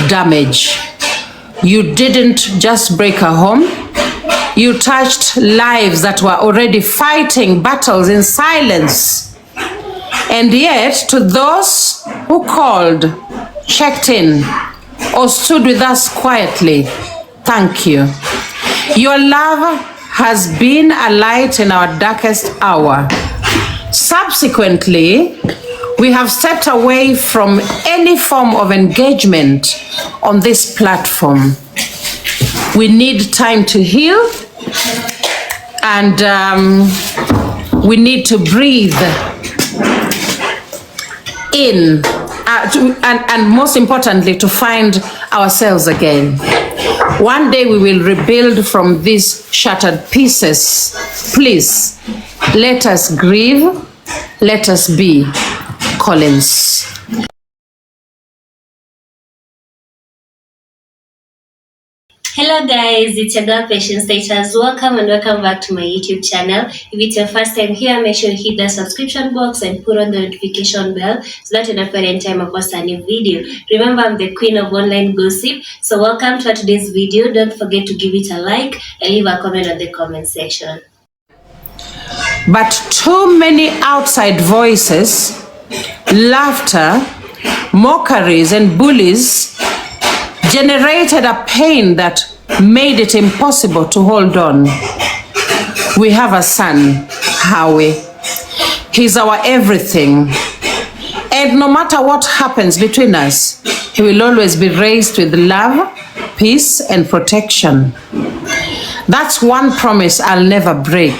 damage. You didn't just break a home. You touched lives that were already fighting battles in silence. And yet, to those who called, checked in, or stood with us quietly, thank you. Your love has been a light in our darkest hour. Subsequently, we have stepped away from any form of engagement on this platform. We need time to heal, and we need to breathe in, and most importantly, to find ourselves again. One day we will rebuild from these shattered pieces. Please, let us grieve, let us be Collins. Hello guys, it's your girl Patience Status. Welcome and welcome back to my YouTube channel. If it's your first time here, make sure you hit the subscription box and put on the notification bell so that you don't miss any time I post a new video. Remember, I'm the queen of online gossip. So welcome to today's video. Don't forget to give it a like and leave a comment on the comment section. But too many outside voices, laughter, mockeries and bullies generated a pain that made it impossible to hold on. We have a son, Howie. He's our everything. And no matter what happens between us, he will always be raised with love, peace, and protection. That's one promise I'll never break.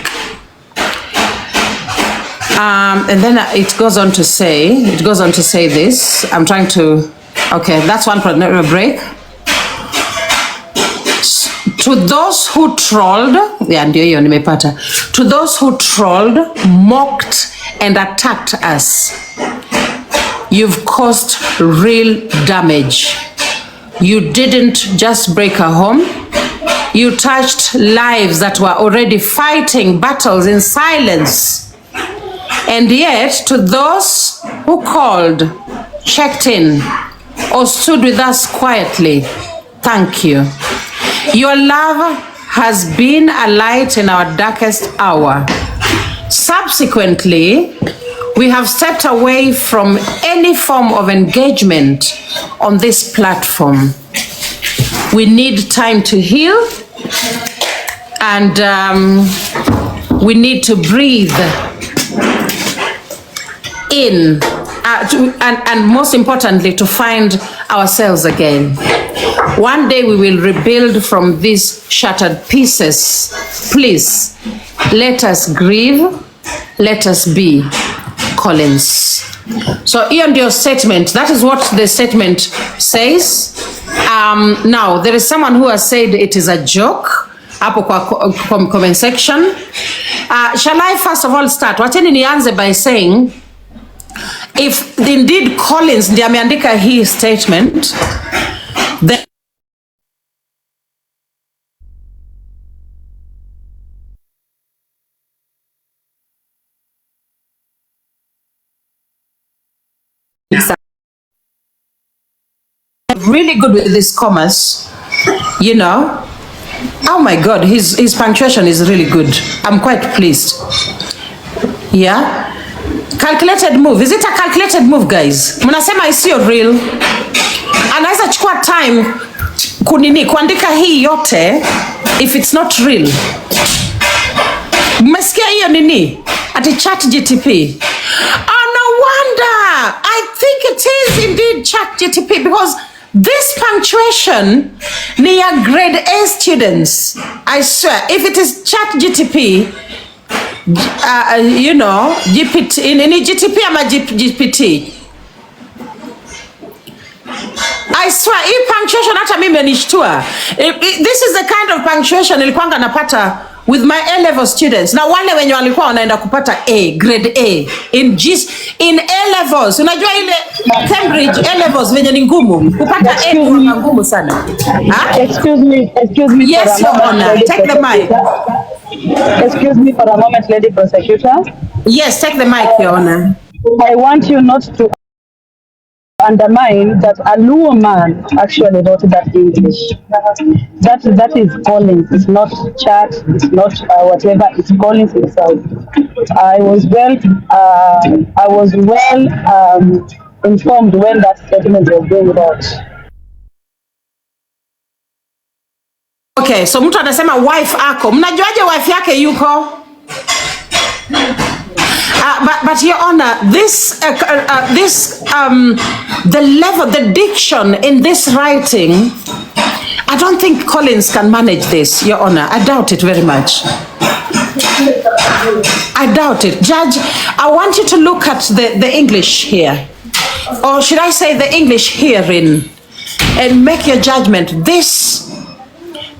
And then it goes on to say this. I'm trying to, okay, that's one promise I'll never break. To those who trolled, to those who trolled, mocked, and attacked us, you've caused real damage. You didn't just break a home. You touched lives that were already fighting battles in silence. And yet, to those who called, checked in, or stood with us quietly, thank you. Your love has been a light in our darkest hour. Subsequently, we have stepped away from any form of engagement on this platform. We need time to heal, and we need to breathe in, and most importantly, to find ourselves again. One day we will rebuild from these shattered pieces. Please, let us grieve, let us be Collins. So hiyo ndio statement. That is what the statement says. Now, there is someone who has said it is a joke. Hapo kwa comment section. Shall I first of all start? Wacheni nianze by saying, if indeed Collins ndiye ameandika hii statement, then really good with this commas, you know. Oh my God, his punctuation is really good. I'm quite pleased. Yeah. Calculated move. Is it a calculated move, guys? Mnasema isiyo real. Anaweza chukua time kuandika hii yote if it's not real. Mmesikia hiyo nini? Ati ChatGTP. Oh, no wonder. I think it is indeed ChatGTP, because this punctuation ni ya grade A students. I swear, if it is ChatGTP, you know, GPT, in GTP ama GPT. I swear, hii punctuation hata mimi imenishtua. This is the kind of punctuation nilikuanga napata with my A-level students. Na wale wenye walikuwa wanaenda kupata A, grade A, in A-levels. Unajua ile Cambridge A-levels venye ni ngumu. Kupata A ni ngumu sana. Excuse me. Yes, Your Honor. Take the mic. Excuse me for a moment, Lady Prosecutor. Yes, take the mic, Your Honor. I want you not to undermine that a Luo man actually wrote that English. That is Collins. It's not chat. It's not whatever. It's Collins himself. I was well informed when that statement was being wrote. Okay, so mtu anasema wife ako. Mnajuaje wife yake yuko? But Your Honor, the level, the diction in this writing, I don't think Collins can manage this, Your Honor. I doubt it very much. I doubt it. Judge, I want you to look at the English here. Or should I say the English herein, and make your judgment.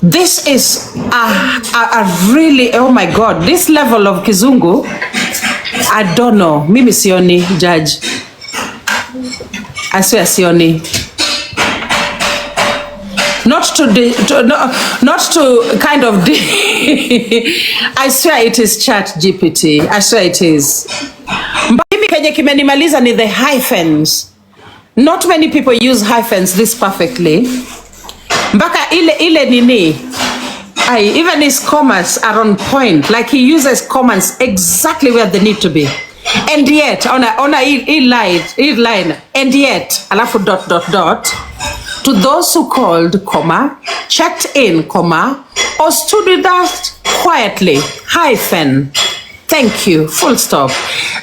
This is a really, oh my God, this level of Kizungu, I don't know. Mimi sioni, Judge. I swear sioni. Not to kind of I swear it is Chat GPT. I swear it is. Mimi kenye kimenimaliza ni the hyphens. Not many people use hyphens this perfectly. Mpaka ile nini. Even his commas are on point. Like he uses commas exactly where they need to be. And yet, he line. And yet, alafu ... To those who called, comma, checked in, comma, or stood with us quietly, hyphen. Thank you, full stop.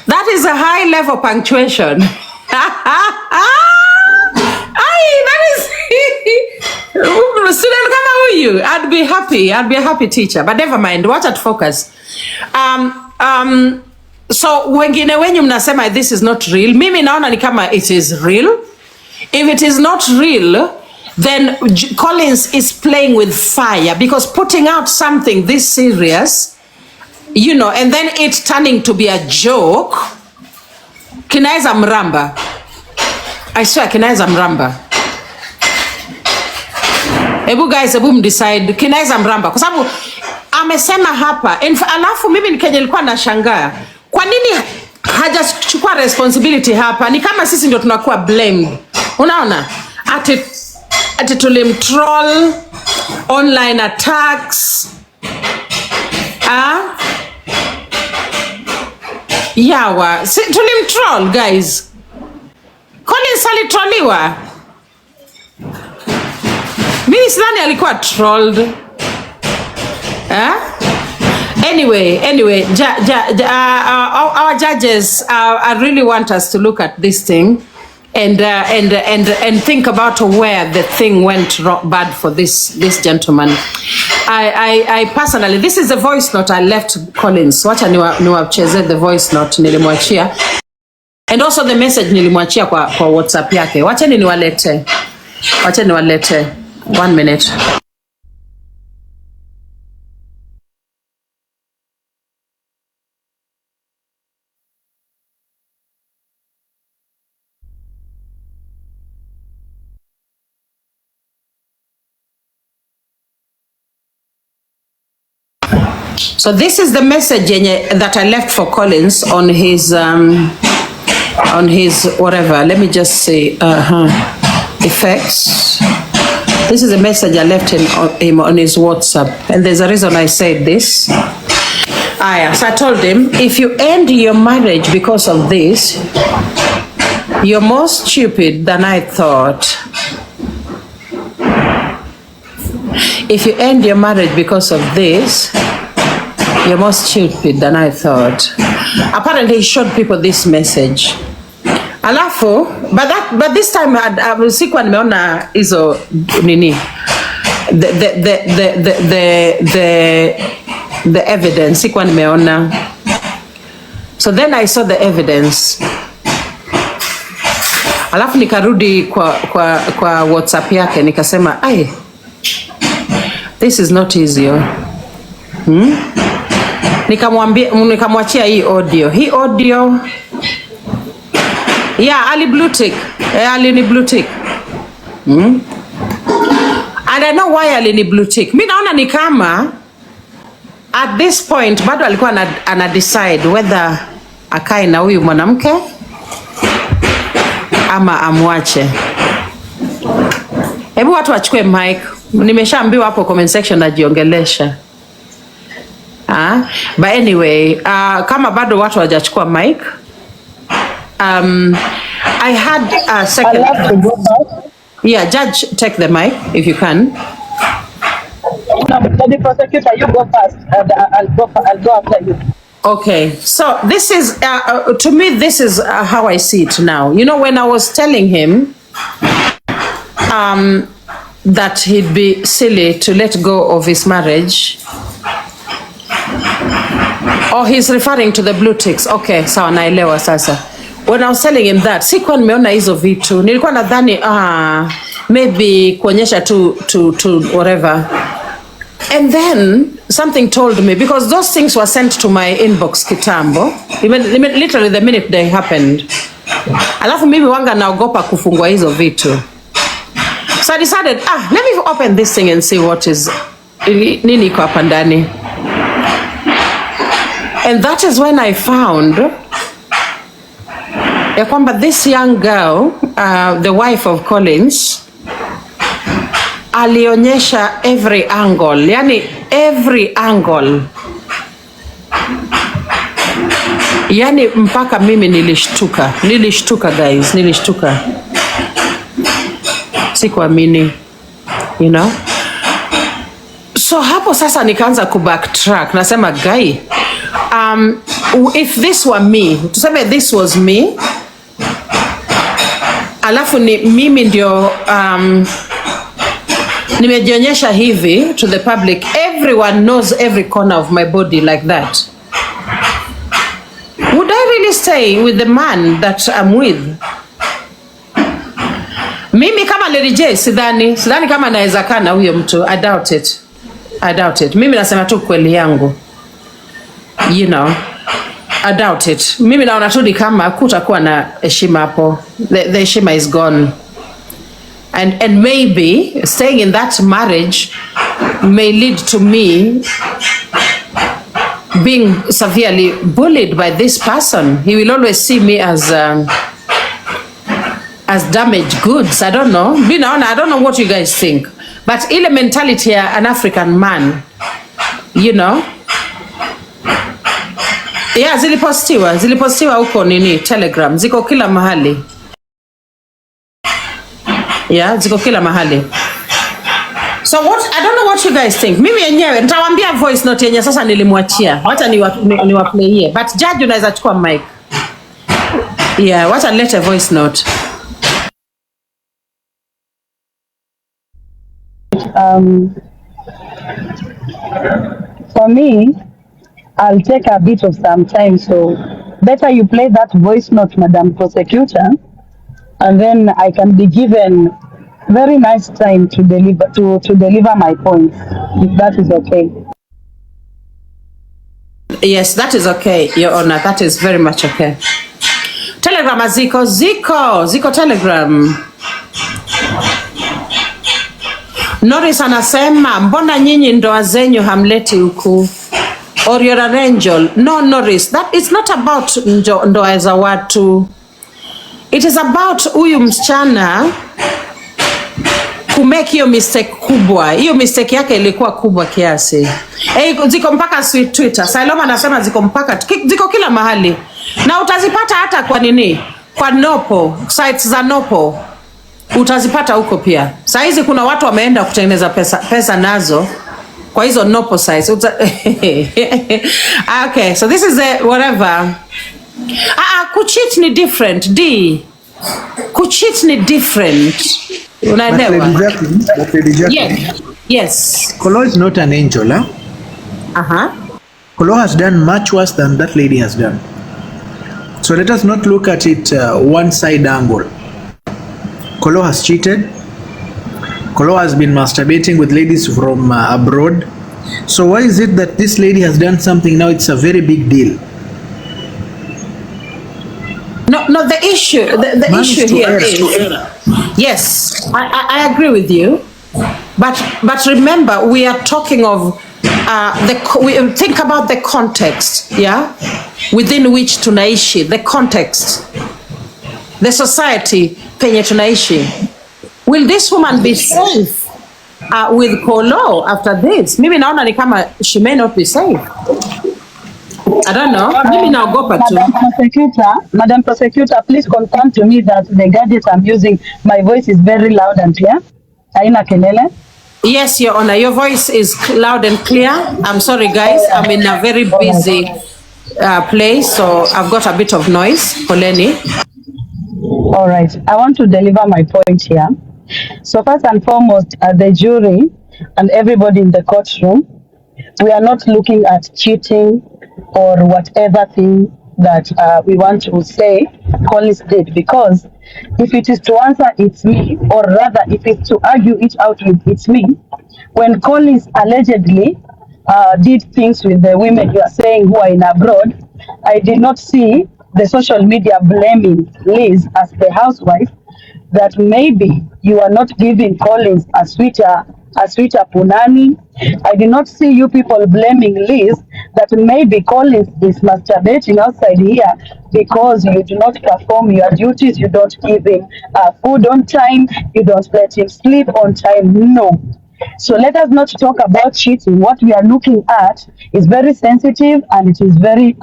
That is a high level punctuation. That is student kama huyu. I'd be a happy teacher, but never mind. Watch at focus. So wengine wenyu mnasema this is not real. Mimi naona ni kama it is real. If it is not real, then Collins is playing with fire, because putting out something this serious, you know, and then it turning to be a joke, kinaweza mramba. I swear kinaweza mramba. Ebu mdecide kinaweza mramba kwa sababu amesema hapa. Alafu mimi nilikuwa nashangaa kwa nini hajachukua responsibility hapa. Ni kama sisi ndio tunakuwa blamed. Unaona? Ati tulimtroll, online attacks. Yawa, tulimtroll guys. Collins alitrolliwa. Mimi sidhani alikuwa trolled. Anyway, our judges I really want us to look at this thing and think about where the thing went bad for this gentleman. I personally, this is the voice note I left Collins. Wacha niwacheze the voice note nilimwachia, and also the message nilimwachia kwa WhatsApp yake. Wacha niwalete 1 minute. So this is the message that I left for Collins on his whatever. Let me just say effects. This is a message I left him on his WhatsApp, and there's a reason I said this. So I told him, if you end your marriage because of this, you're more stupid than I thought. If you end your marriage because of this, you're more stupid than I thought. Apparently he showed people this message. Alafu, but this time sikuwa nimeona hizo nini, the evidence sikuwa nimeona. So then I saw the evidence. Alafu nikarudi kwa WhatsApp yake nikasema, this is not easy. Nikamwachia hii audio. Yeah, ali blue tick. Alini blue tick. And I know why alini blue tick. Mimi naona ni kama at this point bado alikuwa ana decide whether akae na huyu mwanamke ama amwache. Hebu watu wachukue mic. Nimeshaambiwa hapo comment section najiongelesha. But anyway, kama bado watu hawajachukua mic, I had a second. I'll have to go back. Yeah, Judge, take the mic if you can. No, the prosecutor, you go first. I'll go after you. Okay, so this is, to me, this is how I see it now. You know, when I was telling him that he'd be silly to let go of his marriage, or he's referring to the blue ticks. Okay, sawa naelewa sasa. When I was telling him that, sikuwa nimeona hizo vitu. Nilikuwa nadhani, maybe kuonyesha to whatever. And then something told me, because those things were sent to my inbox kitambo, literally the minute they happened. Alafu mimi wanga naogopa kufungwa hizo vitu. So I decided, let me open this thing and see what is, nini iko hapa ndani. And that is when I found ya kwamba this young girl, the wife of Collins, alionyesha every angle, yani every angle. Yani mpaka mimi nilishtuka guys, nilishtuka. Sikuamini, you know. So hapo sasa nikaanza kubacktrack, nasema guy, if this were me, tuseme this was me, alafu ni mimi ndio nimejionyesha hivi to the public, everyone knows every corner of my body like that, would I really stay with the man that I'm with? Mimi kama Lady J sidhani kama naweza kana huyo mtu. I doubt it. Mimi nasema tu kweli yangu, you know. I doubt it. Mimi naona tu kama kutakuwa na heshima hapo. The heshima is gone. And maybe staying in that marriage may lead to me being severely bullied by this person. He will always see me as damaged goods. I don't know. I don't know what you guys think. But ile mentality ya an African man, you know. Yeah, zilipostiwa huko nini, Telegram. Ziko kila mahali. Yeah, ziko kila mahali. So I don't know what you guys think. Mimi yenyewe nitawaambia voice note yenye sasa nilimwachia. Wacha niwaplayie. But judge unaweza chukua mic. Yeah, wacha nilete voice note. For me, I'll take a bit of some time, so better you play that voice note, Madam Prosecutor, and then I can be given very nice time to deliver my points, if that is okay. Yes, that is okay, Your Honor. That is very much okay. Telegram ziko Telegram. Norris anasema mbona nyinyi ndoa zenyu hamleti huku? Or you're an angel. No, Norris, that it's not about ndoa za watu. It is about huyu msichana kumake hiyo mistake kubwa. Hiyo mistake yake ilikuwa kubwa kiasi. Ziko mpaka Twitter. Saloma anasema ziko kila mahali. Na utazipata hata kwa nini? Kwa Nopo, sites za Nopo. Utazipata huko pia. Saa hizi kuna watu wameenda kutengeneza pesa nazo kwa hizo Nopo sites. Okay, so this is the whatever. Kucheat ni different. Kucheat ni different. Unaelewa? Yes. Collo is not an angel, huh? Collo has done much worse than that lady has done. So let us not look at it one side angle. Collo has cheated. Collo has been masturbating with ladies from abroad. So why is it that this lady has done something now? It's a very big deal. No, the issue, the issue here is, yes, I agree with you, but remember, we are talking of, we think about the context, yeah, within which tunaishi, the context. the society penye tunaishi. Will this woman be safe with Collo after this? Mimi naona ni kama she may not be safe. I don't know. Mimi naogopa tu. Madam Prosecutor, please confirm to me that the gadget I'm using, my voice is very loud and clear. Haina kelele. Yes, Your Honor, your voice is loud and clear. I'm sorry, guys. I'm in a very busy place, so I've got a bit of noise. Poleni. All right. I want to deliver my point here. So first and foremost, the jury and everybody in the courtroom, we are not looking at cheating or whatever thing that we want to say Collins did, because if it is to answer it's me, or rather if it's to argue it out with it's me, when Collins allegedly did things with the women you are saying who are in abroad, I did not see the social media blaming Liz as the housewife, that maybe you are not giving Collins a sweeter punani. I did not see you people blaming Liz that maybe Collins is masturbating outside here because you do not perform your duties, you don't give him food on time, you don't let him sleep on time. No. So let us not talk about cheating. What we are looking at is very sensitive and it is very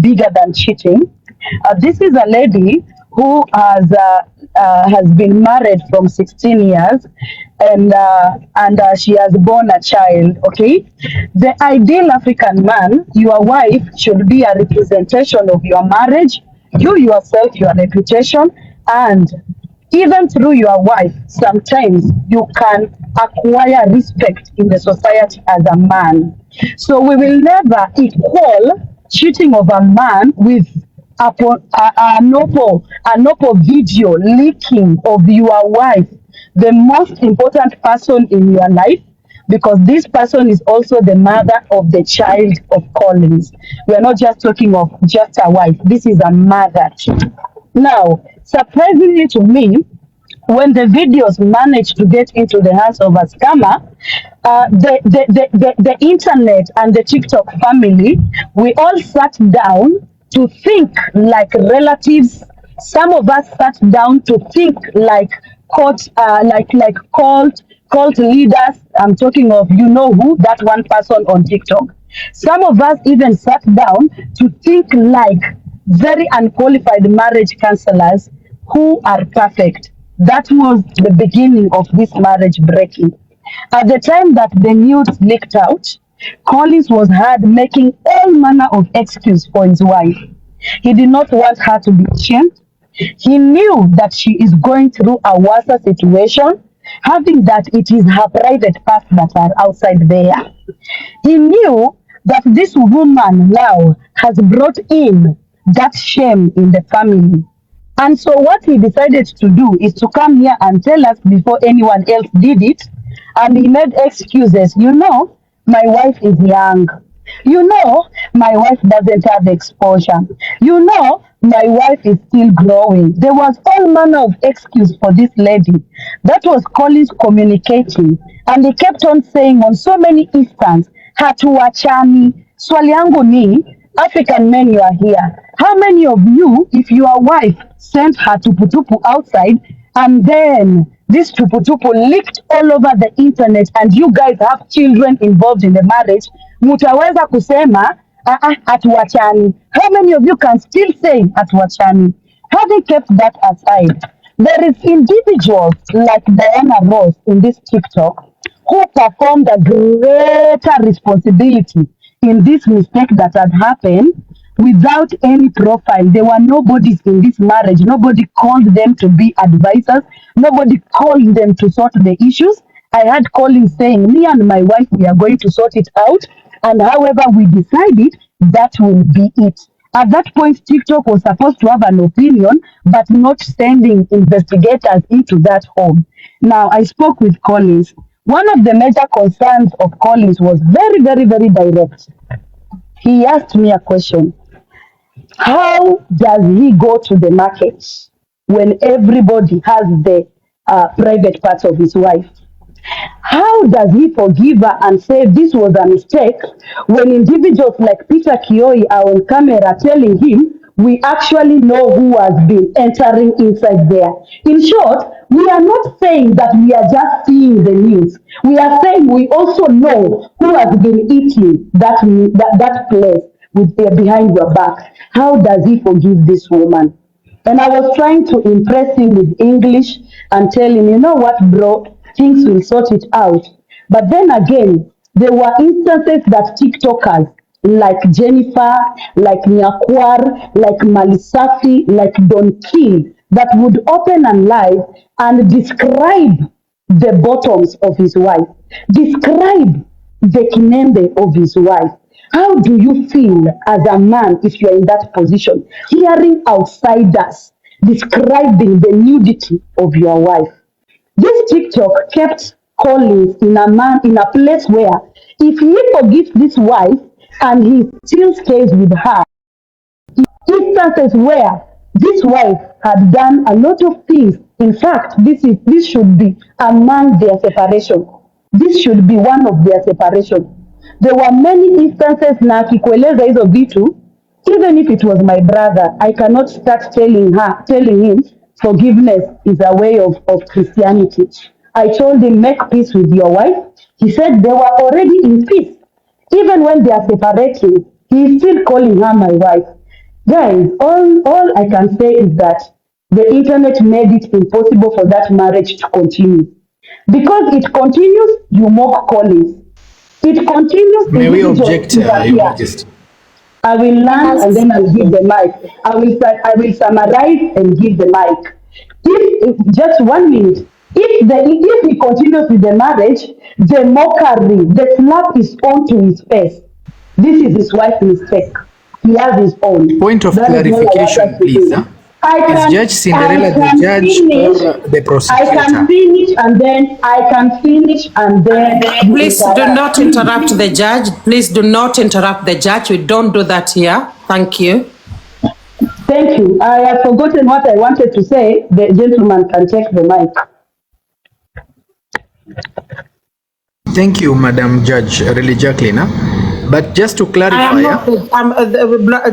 bigger than cheating. This is a lady who has been married from 16 years and she has born a child, okay? The ideal African man, your wife should be a representation of your marriage, you yourself, your reputation, and even through your wife, sometimes you can acquire respect in the society as a man. So we will never equal cheating of a man with an open video leaking of your wife, the most important person in your life, because this person is also the mother of the child of Collins. We are not just talking of just a wife. This is a mother. Now, surprisingly to me, when the videos managed to get into the hands of a scammer, the internet and the TikTok family, we all sat down to think like relatives. Some of us sat down to think like cult leaders. I'm talking of, you know who, that one person on TikTok. Some of us even sat down to think like very unqualified marriage counselors who are perfect. That was the beginning of this marriage breaking. At the time that the news leaked out, Collins was heard making all manner of excuse for his wife. He did not want her to be ashamed. He knew that she is going through a worse situation, having that it is her private parts that are outside there. He knew that this woman now has brought in that shame in the family. And so what he decided to do is to come here and tell us before anyone else did it. And he made excuses. You know, my wife is young. You know, my wife doesn't have exposure. You know, my wife is still growing. There was all manner of excuse for this lady. That was Collins communicating. And he kept on saying on so many instances, hatuachani. Swali yangu ni, African men, you are here. How many of you, if your wife sent her tuputupu outside and then this tuputupu leaked all over the internet and you guys have children involved in the marriage, mutaweza kusema, hatuachani? How many of you can still say hatuachani? Having kept that aside, there is individuals like Diana Ross in this TikTok who performed a greater responsibility in this mistake that had happened without any profile. There were nobodies in this marriage. Nobody called them to be advisors. Nobody called them to sort the issues. I had Collins saying, me and my wife, we are going to sort it out. And however we decided, that will be it. At that point, TikTok was supposed to have an opinion, but not sending investigators into that home. Now, I spoke with Collins. One of the major concerns of Collins was very, very, very direct. He asked me a question. How does he go to the market when everybody has the private parts of his wife? How does he forgive her and say this was a mistake when individuals like Peter Kioi are on camera telling him we actually know who has been entering inside there. In short, we are not saying that we are just seeing the news. We are saying we also know who has been eating that place with behind your back. How does he forgive this woman? And I was trying to impress him with English and tell him, you know what, bro, things will sort it out. But then again, there were instances that TikTokers like Jennifer, like Nyakwar, like Malisafi, like Don King, that would open and live and describe the bottoms of his wife, describe the kinembe of his wife. How do you feel as a man if you're in that position, hearing outsiders describing the nudity of your wife? This TikTok kept Collins in a place where if he forgives this wife and he still stays with her, instances where this wife had done a lot of things. In fact, this should be among their separation. This should be one of their separation. There were many instances na akikueleza hizo vitu, even if it was my brother, I cannot start telling him forgiveness is a way of Christianity. I told him, make peace with your wife. He said they were already in peace. Even when they are separating, he is still calling her my wife. Guys, all I can say is that the internet made it impossible for that marriage to continue. Because it continues, you mock Collins. It continues. May we object, Your Majesty? I will learn and then I'll give the mic. I will summarize and give the mic. If just 1 minute, if he continues with the marriage, the mockery, the slap is on to his face. This is his wife's mistake. He has his own. Point of clarification, please. Is Judge Cinderella the judge or the prosecutor? I can finish and then Please do not interrupt the judge. Please do not interrupt the judge. We don't do that here. Thank you. Thank you. I have forgotten what I wanted to say. The gentleman can take the mic. Thank you, Madam Judge, really Jacqueline. But just to clarify,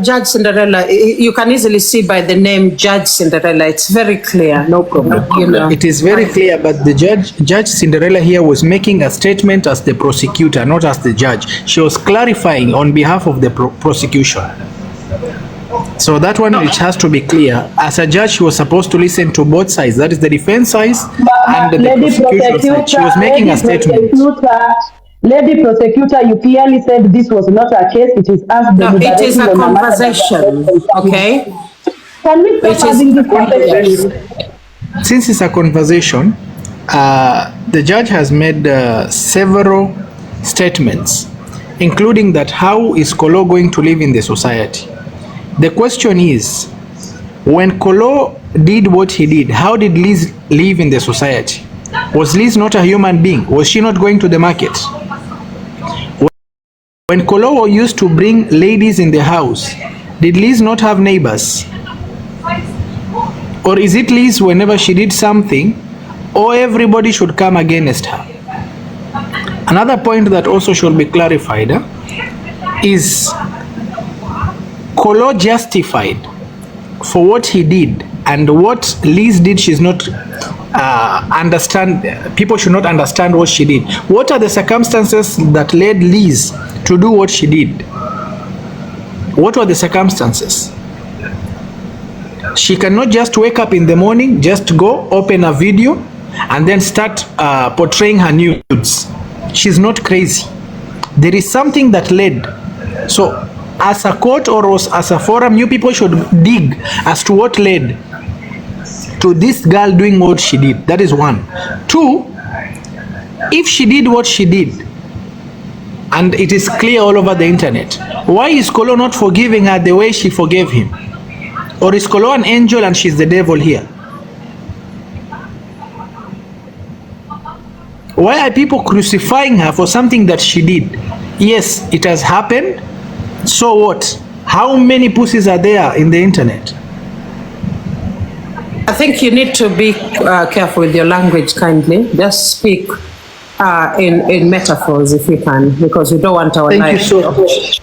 Judge Cinderella, you can easily see by the name Judge Cinderella. It's very clear. No problem. You know. It is very clear, but the Judge Cinderella here was making a statement as the prosecutor, not as the judge. She was clarifying on behalf of the prosecution. So that one, it has to be clear. As a judge, she was supposed to listen to both sides. That is the defense side and the prosecution side. She was making a statement. Lady prosecutor, you clearly said this was not a case. It is us. No, it is a conversation. Okay. Can we stop having this conversation? Since it's a conversation, the judge has made several statements, including that how is Collo going to live in the society? The question is, when Collo did what he did, how did Liz live in the society? Was Liz not a human being? Was she not going to the market? When Collo used to bring ladies in the house, did Liz not have neighbors? Or is it Liz whenever she did something, or everybody should come against her? Another point that also should be clarified is Collo justified for what he did, and what Liz did, she's not people should not understand what she did. What are the circumstances that led Liz to do what she did? What were the circumstances? She cannot just wake up in the morning, just go open a video and then start portraying her nudes. She's not crazy. There is something that led. So as a court or as a forum, you people should dig as to what led to this girl doing what she did. That is one. Two, if she did what she did, and it is clear all over the internet, why is Collo not forgiving her the way she forgave him? Or is Collo an angel and she's the devil here? Why are people crucifying her for something that she did? Yes, it has happened. So what? How many pussies are there in the internet? I think you need to be careful with your language, kindly. Just speak in metaphors if you can, because we don't want our Thank life. you so much.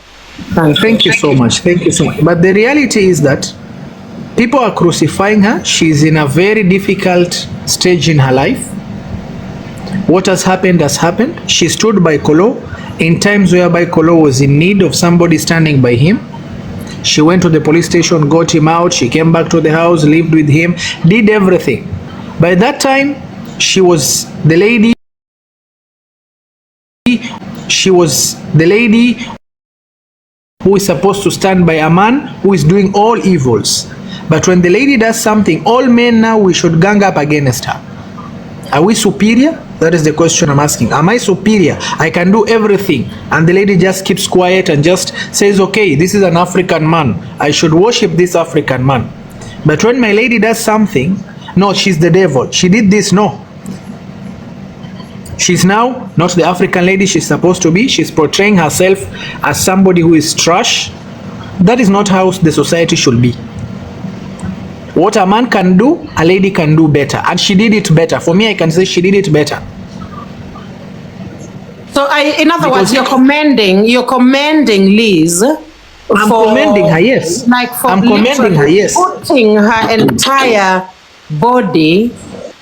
Thank you. Thank you so much. Thank you so much. But the reality is that people are crucifying her. She's in a very difficult stage in her life. What has happened has happened. She stood by Collo in times whereby Collo was in need of somebody standing by him. She went to the police station, got him out. She came back to the house, lived with him, did everything. By that time, she was the lady. She was the lady who is supposed to stand by a man who is doing all evils. But when the lady does something, all men now we should gang up against her. Are we superior? That is the question I'm asking. Am I superior? I can do everything, and the lady just keeps quiet and just says, okay, this is an African man, I should worship this African man. But when my lady does something, no, she's the devil, she did this, no. She's now not the African lady she's supposed to be. She's portraying herself as somebody who is trash. That is not how the society should be. What a man can do, a lady can do better. And she did it better. For me, I can say she did it better. So in other words, you're commending Liz. I'm commending her, yes. Like for I'm commending her, yes. putting her entire body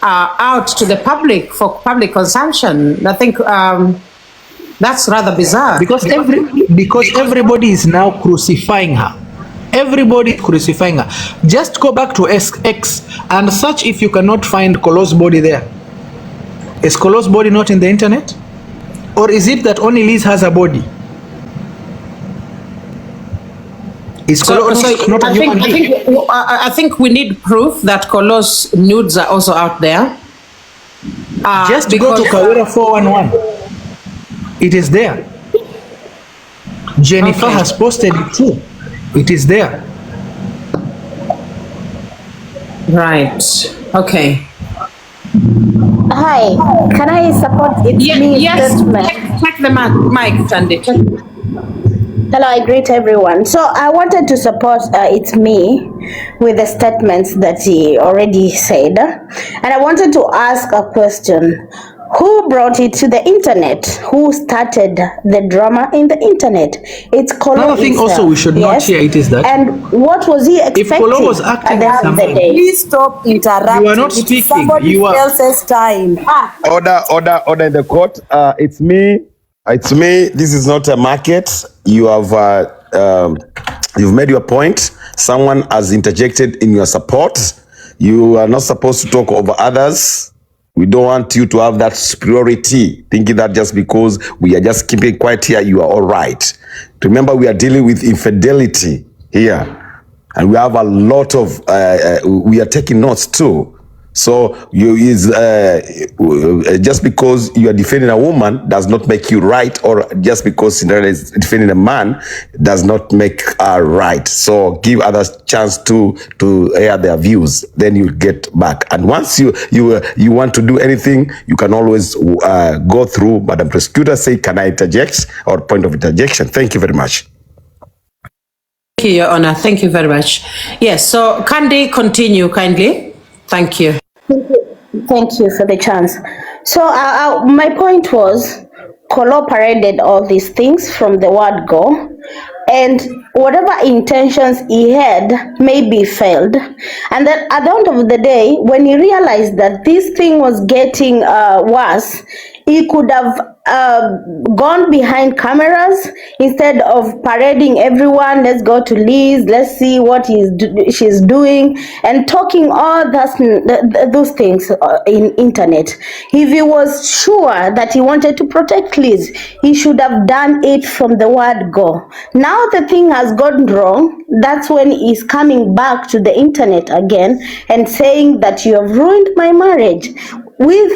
out to the public for public consumption. I think that's rather bizarre. Because everybody is now crucifying her. Everybody is crucifying her. Just go back to X and search if you cannot find Collo's body there. Is Collo's body not in the internet? Or is it that only Liz has a body? Is Collo not a human being? I think we need proof that Collo's nudes are also out there. Just go to Kawera 411. It is there. Jennifer has posted it too. It is there. Right. Okay. Hi, can I support it? Yes. Check the mic, Sandy. Hello, I greet everyone. So I wanted to support It's Me with the statements that he already said. And I wanted to ask a question. Who brought it to the internet? Who started the drama in the internet? It's Collo. Another thing also we should not hear it is that. And what was he expecting? If Collo was acting at the end of the day? Please stop interrupting. You are not speaking. It's somebody else's time. Order in the court. It's me. It's me. This is not a market. You have you've made your point. Someone has interjected in your support. You are not supposed to talk over others. We don't want you to have that superiority, thinking that just because we are just keeping quiet here, you are all right. Remember, we are dealing with infidelity here, and we have a lot of. We are taking notes too. So just because you are defending a woman does not make you right, or just because Cinderella is defending a man does not make her right. So give others chance to air their views, then you get back. And once you want to do anything, you can always go through Madam Prosecutor, say, can I interject, or point of interjection. Thank you very much. Thank you, Your Honor. Thank you very much. Yes, so Candy, continue kindly. Thank you. Thank you for the chance. So my point was, Collo paraded all these things from the word go, and whatever intentions he had maybe failed. And then at the end of the day, when he realized that this thing was getting worse, he could have gone behind cameras instead of parading everyone. Let's go to Liz, let's see what she's doing, and talking all those things in internet. If he was sure that he wanted to protect Liz, he should have done it from the word go. Now the thing has gone wrong. That's when he's coming back to the internet again and saying that you have ruined my marriage. With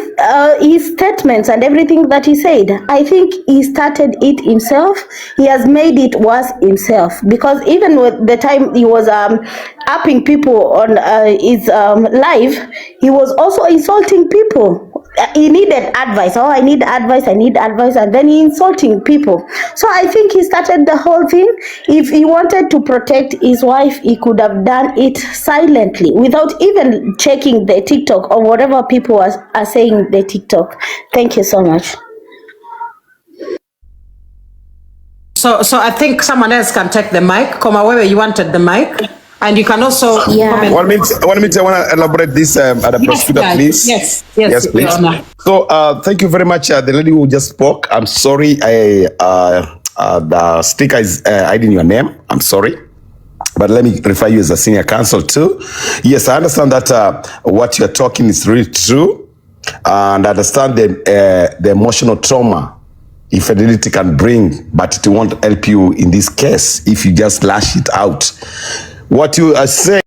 his statements and everything that he said, I think he started it himself. He has made it worse himself, because even with the time he was upping people on his live, he was also insulting people. He needed advice. Oh, I need advice, and then he insulting people. So I think he started the whole thing. If he wanted to protect his wife, he could have done it silently without even checking the TikTok or whatever people are saying the TikTok. Thank you so much. So I think someone else can take the mic. Koma wewe, you wanted the mic. And you can also comment. 1 minute, I want to elaborate this, at the prosecutor, please. Yes, please. So, thank you very much, the lady who just spoke. I'm sorry, the sticker is hiding your name. I'm sorry. But let me refer you as a senior counsel too. Yes, I understand that what you're talking is really true. And I understand the emotional trauma infidelity can bring, but it won't help you in this case if you just lash it out. What you are saying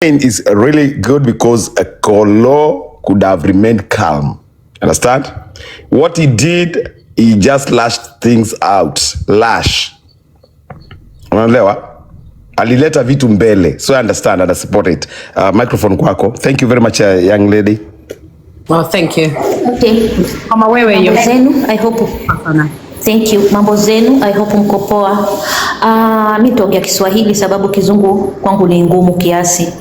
is really good because Collo could have remained calm. Understand? What he did, he just lashed things out. Lash. Unaelewa? Alileta vitu mbele. So I understand and I support it. Microphone kwako. Thank you very much, young lady. Well, thank you. Okay. Kama wewe hiyo. I hope. Thank you. Mambo zenu, I hope mko poa. Mimi nitaongea Kiswahili sababu Kizungu kwangu ni ngumu kiasi.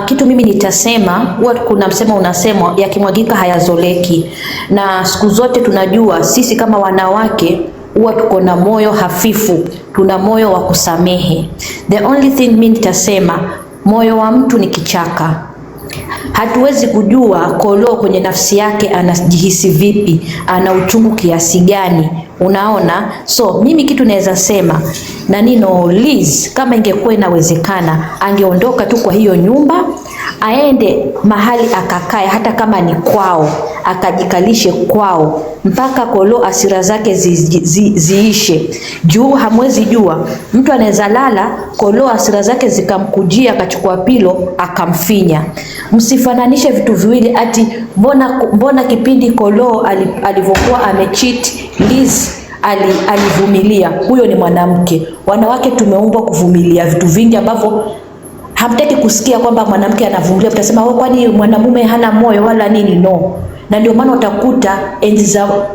Kitu mimi nitasema, huwa kuna msemo unasemwa yakimwagika hayazoleki. Na siku zote tunajua sisi kama wanawake huwa tuko na moyo hafifu, tuna moyo wa kusamehe. The only thing mimi nitasema, moyo wa mtu ni kichaka. Hatuwezi kujua Collo kwenye nafsi yake anajihisi vipi, ana uchungu kiasi gani, unaona? So mimi kitu naweza sema na nino Liz, kama ingekuwa inawezekana angeondoka tu kwa hiyo nyumba, aende mahali akakae, hata kama ni kwao, akajikalishe kwao mpaka Collo asira zake ziishe. Juu hamwezi jua, mtu anaweza lala Collo asira zake zikamkujia akachukua pilo akamfinya. Msifananishe vitu viwili ati mbona kipindi Collo alivyokuwa amecheat Liz alivumilia. Huyo ni mwanamke. Wanawake tumeumbwa kuvumilia vitu vingi ambavyo hamtaki kusikia kwamba mwanamke anavumilia. Mtasema kwani mwanamume hana moyo wala nini? No. Na ndio maana utakuta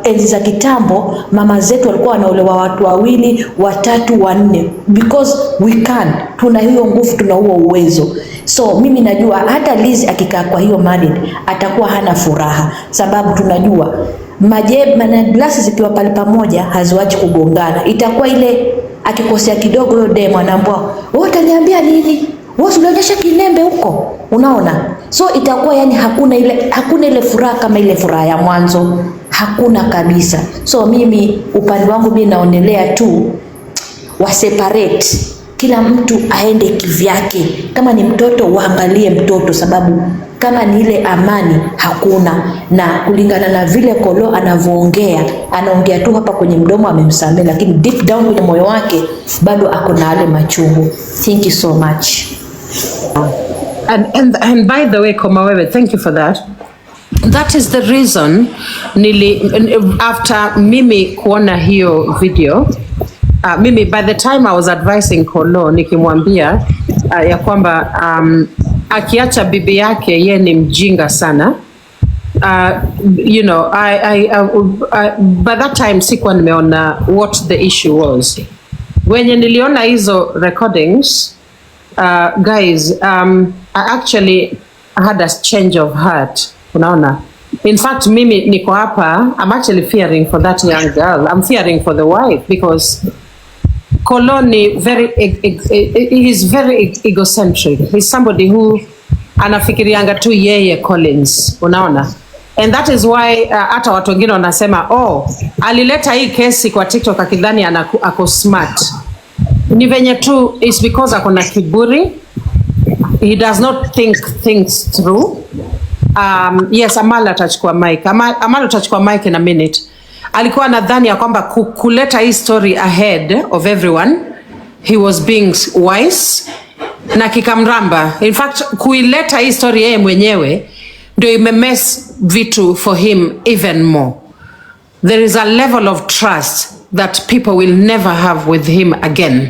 enzi za kitambo mama zetu walikuwa wanaolewa watu wawili, watatu, wanne, because we can. Tuna hiyo nguvu, tuna huo uwezo. So mimi najua hata Liz akikaa kwa hiyo married atakuwa hana furaha, sababu tunajua na glasi zikiwa pale pamoja haziwachi kugongana. Itakuwa ile akikosea kidogo huyo demo anaambia, "Wewe utaniambia nini? Wewe unaonyesha kinembe huko." Unaona? So itakuwa yani hakuna ile furaha kama ile furaha ya mwanzo. Hakuna kabisa. So mimi upande wangu mimi naonelea tu wa separate. Kila mtu aende kivyake. Kama ni mtoto waangalie mtoto, sababu kama ni ile amani hakuna. Na kulingana na vile Collo anavyoongea, anaongea tu hapa kwenye mdomo amemsamehe, lakini deep down kwenye moyo wake bado ako na yale machungu. Thank you so much. And by the way, Komawewe, thank you for that. That is the reason after mimi kuona hiyo video, mimi by the time I was advising Collo nikimwambia ya kwamba akiacha bibi yake yeye ni mjinga sana. You know, by that time sikuwa nimeona what the issue was. Wenye niliona hizo recordings, guys, I actually had a change of heart. Unaona? In fact, mimi niko hapa, I'm actually fearing for that young girl. I'm fearing for the wife because Collo he's very egocentric. He's somebody who anafikirianga tu yeye Collins. Unaona? And that is why hata watu wengine wanasema, alileta hii kesi kwa TikTok akidhani ako smart. Ni venye tu is because ako na kiburi. He does not think things through. Yes, Amal atachukua mic. Amal utachukua mic in a minute. Alikuwa nadhani ya kwamba kuleta hii story ahead of everyone, he was being wise na kikamramba. In fact, kuileta hii story yeye mwenyewe ndio imemess vitu for him even more. There is a level of trust that people will never have with him again.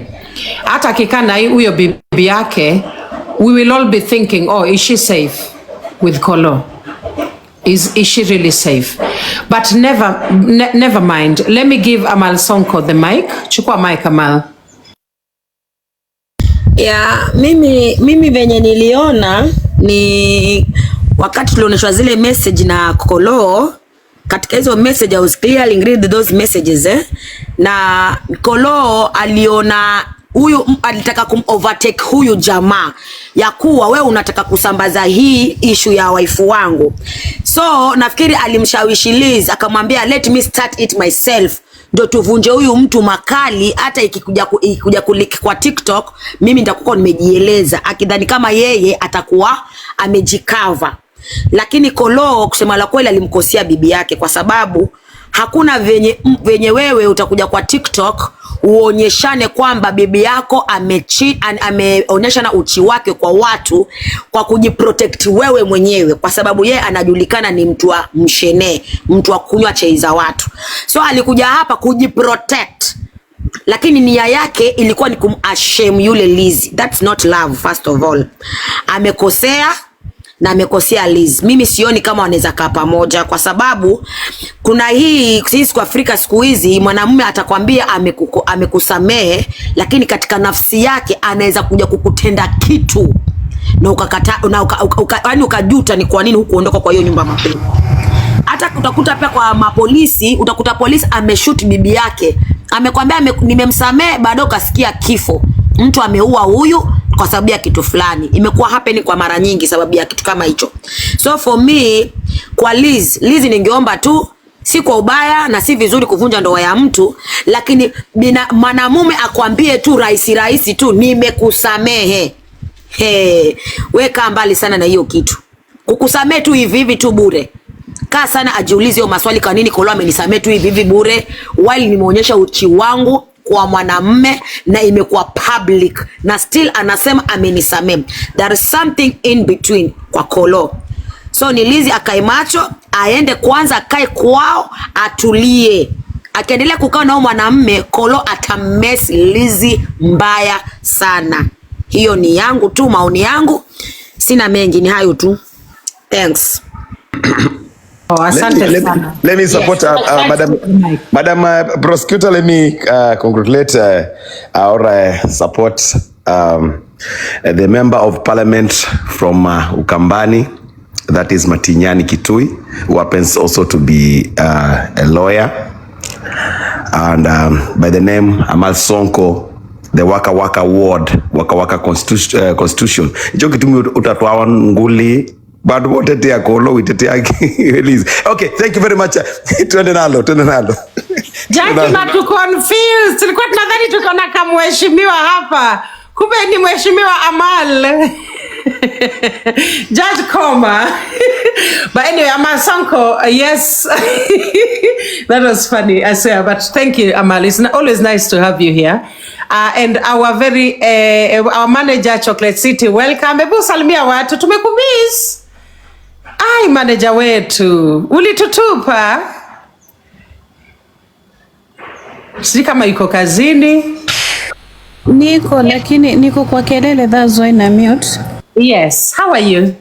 Hata kikana huyo bibi yake, we will all be thinking, is she safe with Collo? Is she really safe? But never mind. Let me give Amal Sonko the mic. Chukua mic, Amal. Mimi venye niliona ni wakati tulioneshwa zile message na Collo, katika hizo message I was clearly read those messages na Collo aliona huyu alitaka overtake huyu jamaa ya kuwa wewe unataka kusambaza hii issue ya waifu wangu. So nafikiri alimshawishi Liz akamwambia let me start it myself, ndio tuvunje huyu mtu makali, hata ikikuja kuliki kwa TikTok mimi nitakuwa nimejieleza, akidhani kama yeye atakuwa amejikava. Lakini Collo kusema la kweli alimkosea bibi yake, kwa sababu hakuna venye wewe utakuja kwa TikTok uonyeshane kwamba bibi yako ameonyesha na uchi wake kwa watu kwa kujiprotect wewe mwenyewe, kwa sababu yeye anajulikana ni mtu wa mshene, mtu wa kunywa chai za watu. So alikuja hapa kujiprotect, lakini nia yake ilikuwa ni kumashame yule Liz. That's not love. First of all, amekosea na amekosea Liz. Mimi sioni kama wanaweza kaa pamoja, kwa sababu kuna hii sisi kwa Afrika siku hizi mwanamume atakwambia amekusamehe, lakini katika nafsi yake anaweza kuja kukutenda kitu na ukakata yaani ukajuta ni kwa nini hukuondoka kwa hiyo nyumba mapema. Hata utakuta pia kwa mapolisi, utakuta polisi ameshoot bibi yake, amekwambia nimemsamehe, bado kasikia kifo. Mtu ameua huyu kwa sababu ya kitu fulani. Imekuwa happen kwa mara nyingi sababu ya kitu kama hicho. So for me, kwa Liz ningeomba tu, si kwa ubaya na si vizuri kuvunja ndoa ya mtu, lakini mwanamume akwambie tu rahisi tu nimekusamehe. Weka mbali sana na hiyo kitu. Kukusamehe tu hivi tu bure. Kaa sana ajiulize hiyo maswali, kwa nini Collo amenisamehe tu hivi bure while nimeonyesha uchi wangu kwa mwanamume na imekuwa public na still anasema amenisamehe. There is something in between kwa Collo. So ni Liz akae macho, aende kwanza akae kwao, atulie. Akiendelea kukaa na mwanamume, Collo atamess Liz mbaya sana. Hiyo ni yangu tu, maoni yangu. Sina mengi, ni hayo tu. Thanks. Let me support Madam Prosecutor. Let me congratulate or support the Member of Parliament from Ukambani, that is Matinyani Kitui, who happens also to be a lawyer, and by the name Amal Sonko, the Waka Waka Ward, Waka Waka Constitution. Joki tumi utatwa nguli. But what tetea Collo tetea Liz. Okay, thank you very much. Twende nalo. Jackie na tu confused. Tulikuwa tunadhani tuko na kama mheshimiwa hapa. Kumbe ni mheshimiwa Amal. Judge Koma. But anyway, Amal Sonko, yes. That was funny, I swear. But thank you, Amal. It's always nice to have you here. And our our manager, Chocolate City, welcome. Ebu salimia watu, tumekumiss. Ai, manager wetu, ulitutupa. Sisi kama yuko kazini. Niko, lakini niko kwa kelele, that's why na mute. Yes, how are you?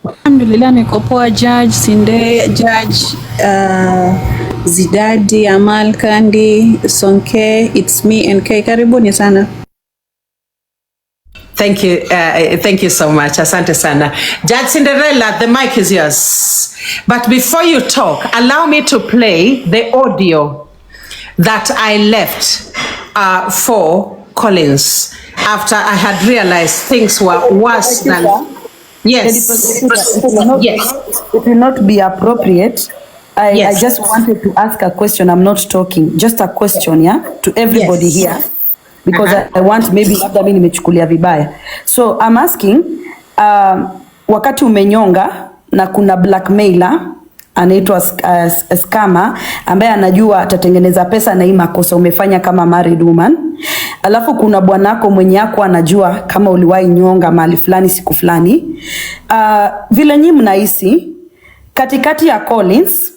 Alhamdulillah, niko poa. Judge Sinde, Judge Zidadi, Amal, Kandi, Sonke, it's me NK. Karibuni sana. Thank you so much. Asante sana. Judge Cinderella, the mic is yours. But before you talk, allow me to play the audio that I left for Collins after I had realized things were worse than... Yes. It will not be appropriate. I just wanted to ask a question. I'm not talking. Just a question, to everybody here. Because I want maybe labda mimi nimechukulia vibaya. So I'm asking, wakati umenyonga na kuna blackmailer anaitwa scammer ambaye anajua atatengeneza pesa na hii makosa umefanya kama married woman. Alafu kuna bwanako mwenye yako anajua kama uliwahi nyonga mahali fulani siku fulani. Vile nyinyi mnahisi katikati ya Collins,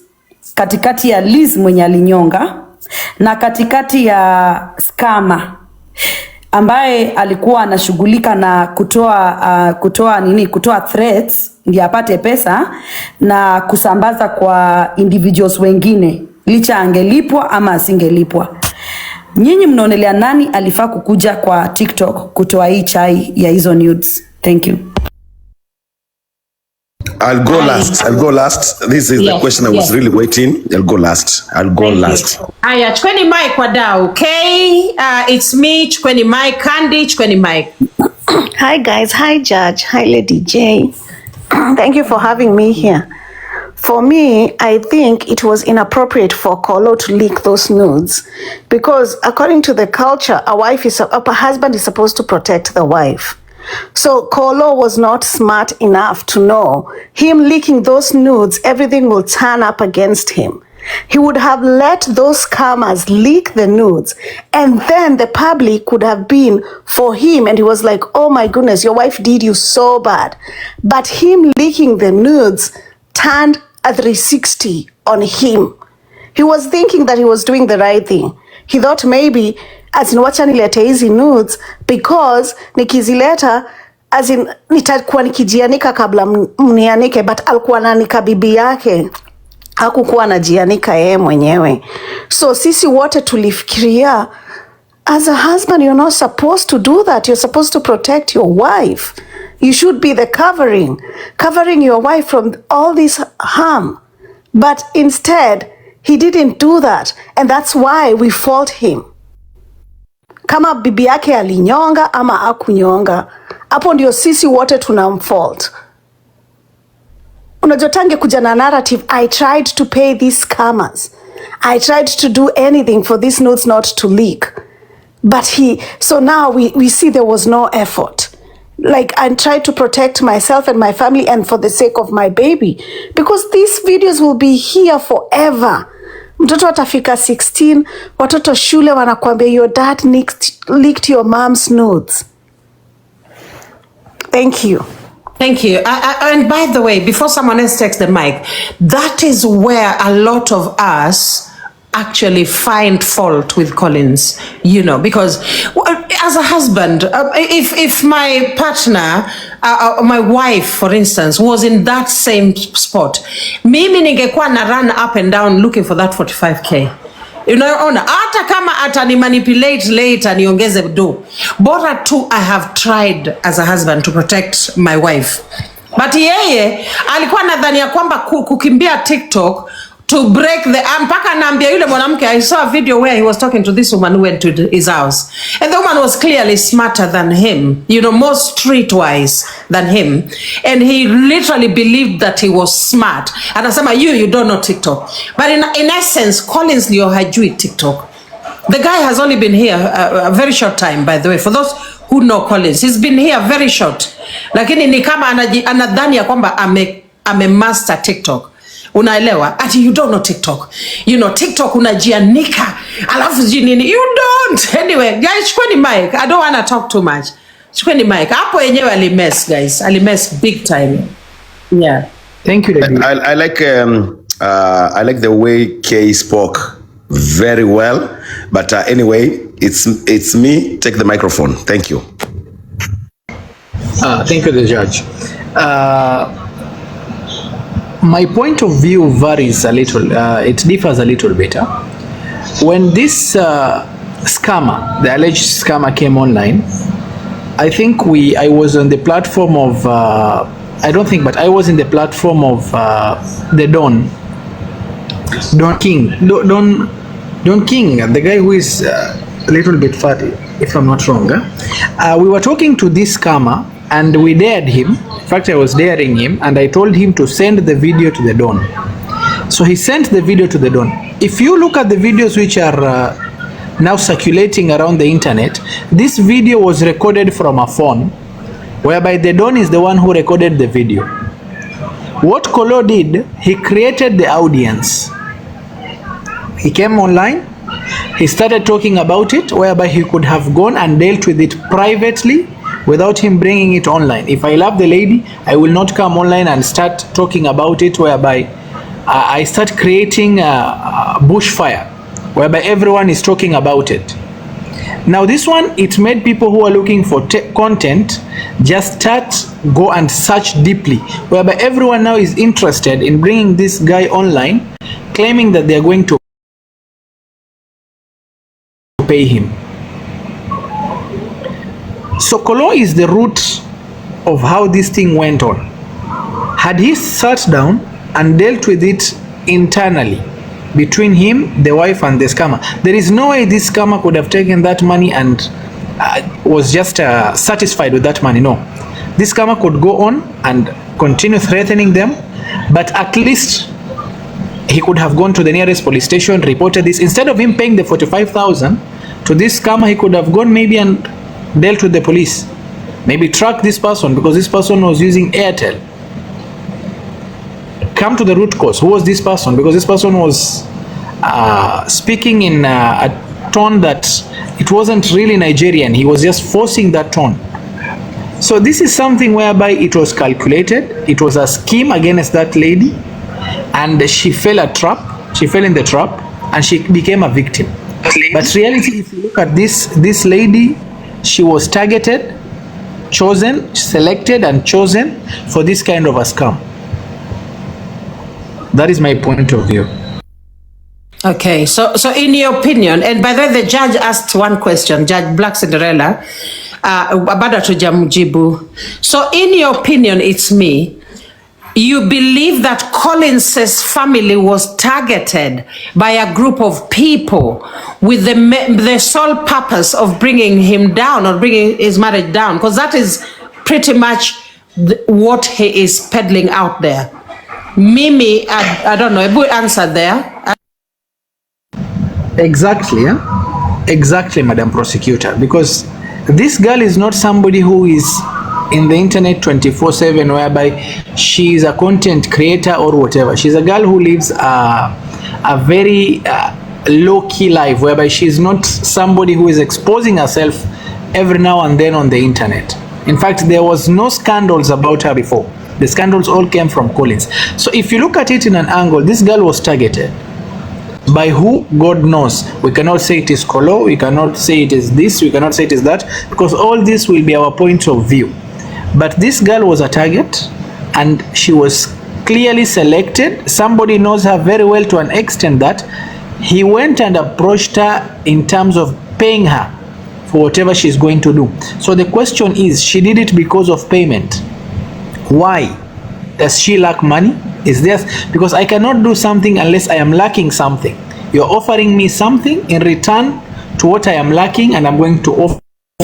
katikati ya Liz mwenye alinyonga na katikati ya scammer ambaye alikuwa anashughulika na kutoa threats ndio apate pesa na kusambaza kwa individuals wengine licha angelipwa ama asingelipwa, nyinyi mnaonelea nani alifaa kukuja kwa TikTok kutoa hii chai ya hizo nudes? Thank you. I'll go last. I'll go last. This is the question I was really waiting. I'll go last. Thank last. Aya, chukweni mic wadau, okay? It's me, chukweni mic. Candy, chukweni mic. Hi guys, hi Judge, hi Lady J. Thank you for having me here. For me, I think it was inappropriate for Collo to leak those nudes because according to the culture, a husband is supposed to protect the wife. So Collo was not smart enough to know him leaking those nudes, everything will turn up against him. He would have let those scammers leak the nudes and then the public could have been for him, and he was like, oh my goodness, your wife did you so bad. But him leaking the nudes turned a 360 on him. He was thinking that he was doing the right thing. He thought maybe as in wacha nilete hizi nudes because nikizileta as in nitakuwa nikijianika kabla mnianike, but alikuwa ananika bibi yake, hakukuwa anajianika yeye mwenyewe. So sisi wote tulifikiria as a husband you're not supposed to do that. You're supposed to protect your wife. You should be the covering your wife from all this harm. But instead, he didn't do that, and that's why we fault him. Kama bibi yake alinyonga ama akunyonga, hapo ndio sisi wote tunamfault. Unajotange kuja na narrative, I tried to pay these scammers. I tried to do anything for these notes not to leak. But so now we see there was no effort. Like, I tried to protect myself and my family and for the sake of my baby. Because these videos will be here forever. Mtoto atafika 16, watoto shule wanakuambia your dad leaked your mom's nudes. Thank you. Thank you. And by the way, before someone else takes the mic, that is where a lot of us actually find fault with Collins, you know, because as a husband, if my partner, my wife, for instance, was in that same spot, mimi ningekuwa na run up and down looking for that 45K. Unaona, hata kama atani manipulate later niongeze do. Bora tu I have tried as a husband to protect my wife. But yeye alikuwa nadhani ya kwamba kukimbia TikTok to break the mpaka naambia yule mwanamke, I saw a video where he was talking to this woman who went to his house, and the woman was clearly smarter than him, you know, more streetwise than him, and he literally believed that he was smart. Anasema you don't know TikTok, but in essence Collins ndio hajui TikTok. The guy has only been here a very short time, by the way, for those who know Collins. He's been here very short, lakini ni kama anadhani ya kwamba ame master TikTok. Unaelewa? Ati you don't know TikTok. You know, TikTok unajianika. Alafu nini? You don't. Anyway, guys, chukweni mic. I don't want to talk too much. Chukweni mic. Hapo yenyewe alimess, guys. Alimess big time. Yeah. Thank you, Lady. I like the way Kay spoke very well. But anyway, it's me. Take the microphone. Thank you. Thank you, the judge. My point of view varies a little, it differs a little bit. When this scammer, the alleged scammer came online, I think I was on the platform of, I don't think, but I was in the platform of the Don King, the guy who is a little bit fatty, if I'm not wrong. We were talking to this scammer and we dared him. In fact, I was daring him and I told him to send the video to the Don. So he sent the video to the Don. If you look at the videos which are now circulating around the internet, this video was recorded from a phone, whereby the Don is the one who recorded the video. What Collo did, he created the audience. He came online, he started talking about it, whereby he could have gone and dealt with it privately without him bringing it online. If I love the lady, I will not come online and start talking about it, whereby I start creating a bushfire, whereby everyone is talking about it. Now this one, it made people who are looking for content just go and search deeply, whereby everyone now is interested in bringing this guy online, claiming that they are going to pay him. So Collo is the root of how this thing went on. Had he sat down and dealt with it internally between him, the wife, and the scammer, there is no way this scammer could have taken that money and was just satisfied with that money. No. This scammer could go on and continue threatening them, but at least he could have gone to the nearest police station, reported this. Instead of him paying the 45,000 to this scammer, he could have gone maybe and dealt with the police. Maybe track this person, because this person was using Airtel. Come to the root cause. Who was this person? Because this person was speaking in a tone that it wasn't really Nigerian. He was just forcing that tone. So this is something whereby it was calculated. It was a scheme against that lady, and she fell in the trap, and she became a victim. But reality, if you look at this lady, she was targeted, chosen, selected and chosen for this kind of a scam. That is my point of view. Okay, so in your opinion, and by the way, the judge asked one question, Judge Black Cinderella, bado hatujamjibu. So in your opinion, it's me, you believe that Collins's family was targeted by a group of people with the sole purpose of bringing him down or bringing his marriage down? Because that is pretty much what he is peddling out there. Mimi, I don't know, a good answer there. Exactly, yeah? Exactly, Madam Prosecutor, because this girl is not somebody who is in the internet 24/7, whereby she is a content creator or whatever. She's a girl who lives a very low-key life, whereby she's not somebody who is exposing herself every now and then on the internet. In fact, there was no scandals about her before. The scandals all came from Collins. So if you look at it in an angle, this girl was targeted. By who? God knows. We cannot say it is Collo, we cannot say it is this, we cannot say it is that, because all this will be our point of view. But this girl was a target, and she was clearly selected. Somebody knows her very well to an extent that he went and approached her in terms of paying her for whatever she's going to do. So the question is, she did it because of payment. Why? Does she lack money? Is there, because I cannot do something unless I am lacking something. You're offering me something in return to what I am lacking, and I'm going to offer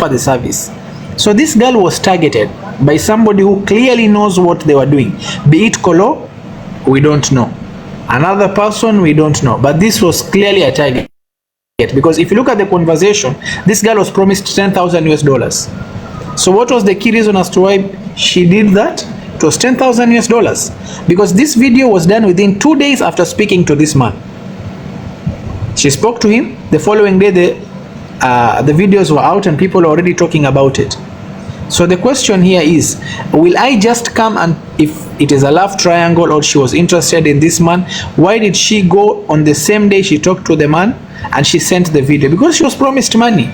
the service. So this girl was targeted by somebody who clearly knows what they were doing. Be it Collo, we don't know. Another person, we don't know. But this was clearly a target. Because if you look at the conversation, this girl was promised 10,000 US dollars. So what was the key reason as to why she did that? It was 10,000 US dollars. Because this video was done within 2 days after speaking to this man. She spoke to him. The following day, the videos were out and people were already talking about it. So the question here is, will I just come and, if it is a love triangle or she was interested in this man, why did she go on the same day she talked to the man and she sent the video? Because she was promised money.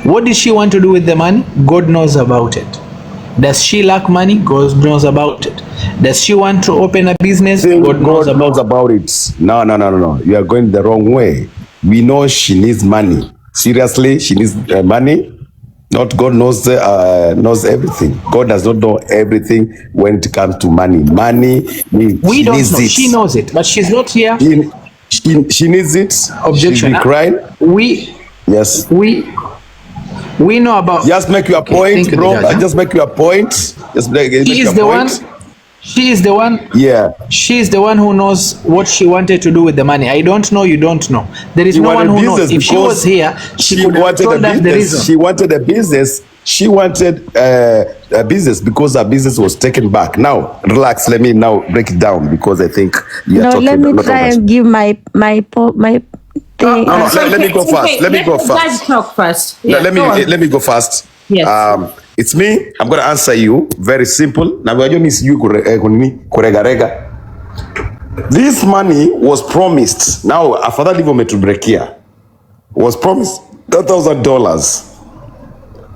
What did she want to do with the money? God knows about it. Does she lack money? God knows about it. Does she want to open a business? God knows about it. No. You are going the wrong way. We know she needs money. Seriously, she needs money. Not God knows everything. God does not know everything when it comes to money. Money, we don't know. She knows it, but she's not here. She needs it. Objection. She'll be crying. Yes. We know about. Just make your point, bro. Just make your point. She is the one. She is the one. Yeah. She is the one who knows what she wanted to do with the money. I don't know. You don't know. There is no one who knows. If she was here, she could have told us the reason. She wanted a business. She wanted a business because her business was taken back. Now, relax. Let me now break it down because I think you are talking. Let me try and give my thing. No, let me go first. Let me go first. Let's talk first. Yeah, let me go first. Yes. It's me. I'm going to answer you. Very simple. This money was promised. Now, afadhali hivyo umetubrekia. Was promised $1,000.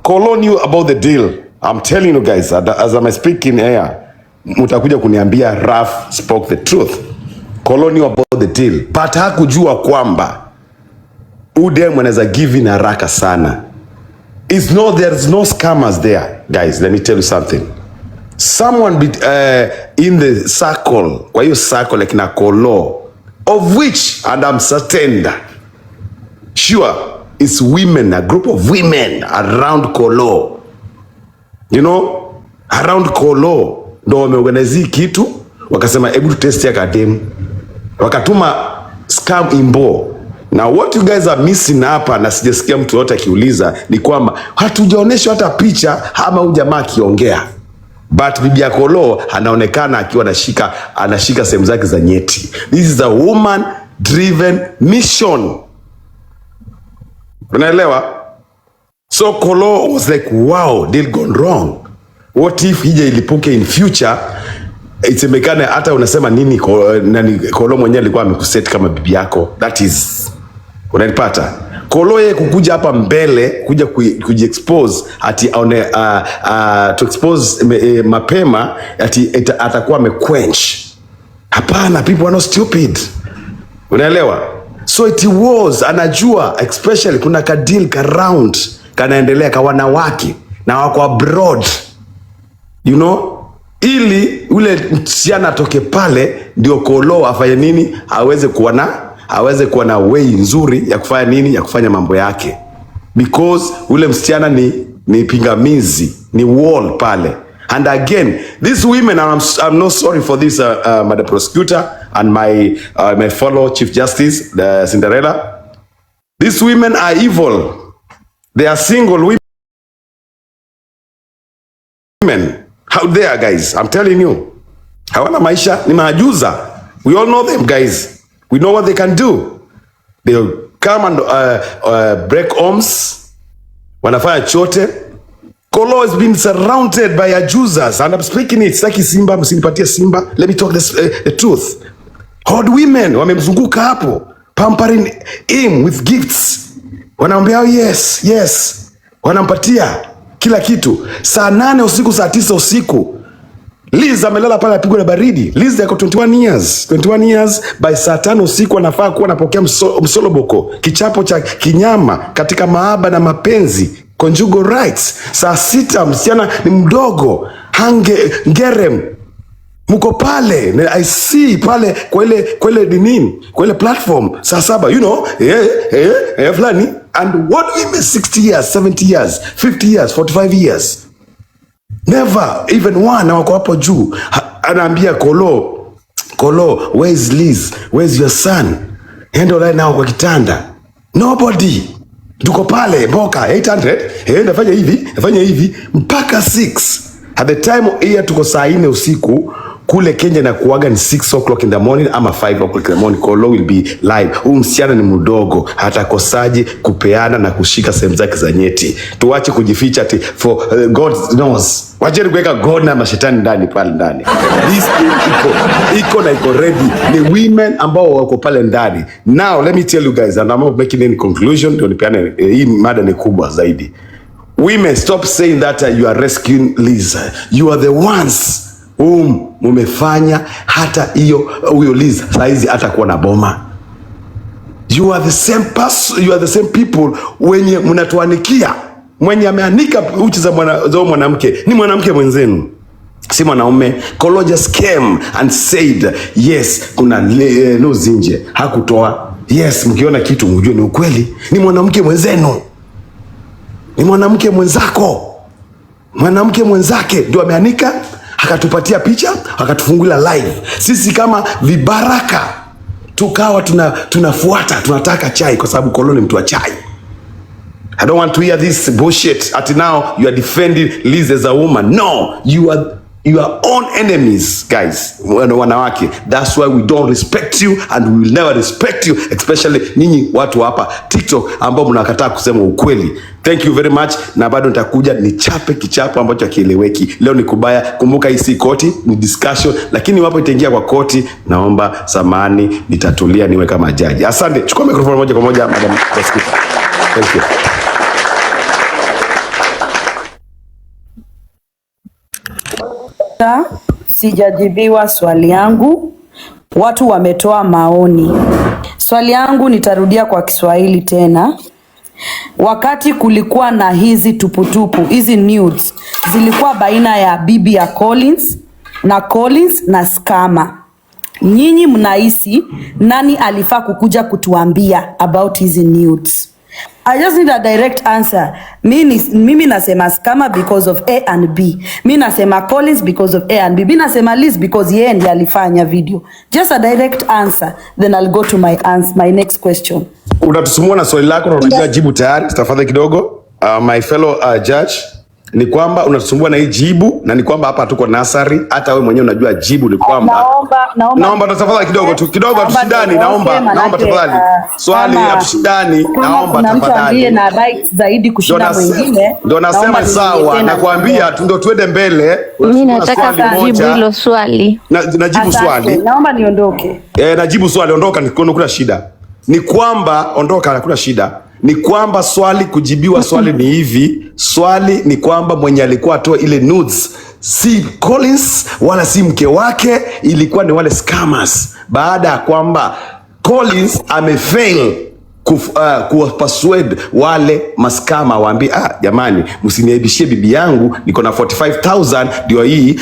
Collo knew about the deal. I'm telling you guys, as I'm speaking here, mutakuja kuniambia Raf spoke the truth. Collo knew about the deal. But hakujua kwamba udem wanaweza give in haraka sana. There's no scammers there, guys. Let me tell you something. someone in the circle, kwa hiyo circle like na Collo, of which, and I'm certain, sure, it's women, a group of women around Collo, you know, around Collo, ndo wameorganize kitu, wakasema hebu tutesti akademu, wakatuma scam imbo. Now what you guys are missing hapa, na sijasikia mtu yote akiuliza, ni kwamba hatujaonesha hata picha ama huyu jamaa akiongea. But bibi ya Collo anaonekana akiwa anashika sehemu zake za nyeti. This is a woman driven mission. Unaelewa? So Collo was like, wow, deal gone wrong. What if hija ilipuke in future? Isemekane hata unasema nini Collo mwenyewe alikuwa amekuset kama bibi yako. That is, unanipata? Collo yeye kukuja hapa mbele kuja kujiexpose ati to expose mapema ati atakuwa amequench. Hapana, people are not stupid. Unaelewa? So it was, anajua, especially kuna kadil ka round kanaendelea kwa wanawake na wako abroad, you know, ili ule msichana atoke pale ndio Collo afanye nini, aweze kuwa na way nzuri ya kufanya nini, ya kufanya mambo yake, because ule msichana ni pingamizi, ni wall pale. And again, these women, I'm not sorry for this, Madam Prosecutor and my fellow Chief Justice, Cinderella. These women are evil. They are single women. How dare, guys? I'm telling you. Hawana maisha, ni maajuza. We all know them, guys. We know what they can do. They'll come and break homes. Wanafanya chote. Collo has been surrounded by ajuzas, and I'm speaking it. Saki Simba, msinipatie Simba. Let me talk the truth. Old women wamemzunguka hapo, pampering him with gifts. Wanaambia yes, yes. Wanampatia kila kitu. Saa 8 usiku, saa 9 usiku, Liz amelala pale apigwa na baridi. Liz yako 21 years. By saa 5 usiku anafaa kuwa anapokea msoloboko, kichapo cha kinyama katika maaba na mapenzi, conjugal rights. Saa 6 msichana ni mdogo, ngerem, mko pale, I see pale kwa ile platform. Saa 7, you know, fulani. And what women 60 years, 70 years, 50 years, 45 years. Never even one wako hapo juu. Anaambia Collo, where is Liz? Where is your son? Endo right now kwa kitanda. Nobody. Tuko pale mboka 800. Nafanya hivi mpaka 6. At the time here tuko saa 4 usiku. Kule Kenya na kuaga ni 6 o'clock in the morning ama 5 o'clock in the morning. Collo will be live. Msichana ni mdogo, hatakosaje kupeana na kushika sehemu zake za nyeti. Tuache kujificha ati for God knows. Wajeni kuweka God na mashetani ndani pale ndani. This iko na iko ready. Ni women ambao wako pale ndani. Now let me tell you guys, and I'm not making any conclusion, ndio nipeane, hii mada ni kubwa zaidi. Women, stop saying that you are rescuing Liz. You are the ones mumefanya hata huyo Liz saizi atakuwa na boma. You are the same person, you are the same people wenye mnatuanikia. Mwenye ameanika uchi za mwanamke ni mwanamke mwenzenu, si mwanaume. Collo just came and said yes, kuna Liz nje, hakutoa. Yes, mkiona kitu mjue ni ukweli, ni mwanamke mwenzenu, ni mwanamke mwenzako, mwanamke mwenzake ndio ameanika, akatupatia picha, akatufungulia live. Sisi kama vibaraka tukawa tunafuata, tunataka chai kwa sababu Collo ni mtu wa chai. I don't want to hear this bullshit. At now you are defending Liz as a woman. No, you are your own enemies, guys. Wanawake. That's why we don't respect you and we will never respect you, especially ninyi watu hapa TikTok ambao mnakataa kusema ukweli. Thank you very much. Na bado nitakuja nichape kichapo ambacho hakieleweki. Leo ni kubaya. Kumbuka hii si koti, ni discussion, lakini wapo itaingia kwa koti, naomba samani, nitatulia niwe kama jaji. Asante. Chukua microphone moja kwa moja, Madam Prosecutor. Thank you. Sijajibiwa swali yangu, watu wametoa maoni. Swali yangu nitarudia kwa Kiswahili tena. wakati kulikuwa na hizi tuputupu, hizi nudes zilikuwa baina ya bibi ya Collins na scammer. Nyinyi mnahisi nani alifaa kukuja kutuambia about hizi nudes? I just need a direct answer. Mimi nasema scammer because of A and B. Mimi nasema Collins because of A and B. Mimi nasema Liz because yeye ndiye alifanya video. Just a direct answer, then I'll go to my next question. Unatusumua na swali lako na unajua jibu tayari. Tafadhali kidogo. My fellow judge, ni kwamba unatusumbua na hii jibu na ni kwamba hapa hatuko nasari, hata wewe mwenyewe unajua jibu ni kwamba naomba tafadhali kidogo tushindani, naomba tafadhali swali hatushindani, naomba tafadhali na right zaidi kushinda mwingine. Ndio nasema sawa, nakwambia ndio tuende mbele. Mimi nataka kujibu hilo swali. Najibu swali. Naomba niondoke. Najibu swali, ondoka, kuna shida. Ni kwamba ondoka, hakuna shida. Ni kwamba swali kujibiwa swali ni hivi. Swali ni kwamba mwenye alikuwa atoa ile nudes si Collins wala si mke wake, ilikuwa ni wale scammers. Baada ya kwamba Collins amefail kuwapasuade wale maskama waambie, jamani msiniaibishie bibi yangu, niko na 45,000 ndio hii.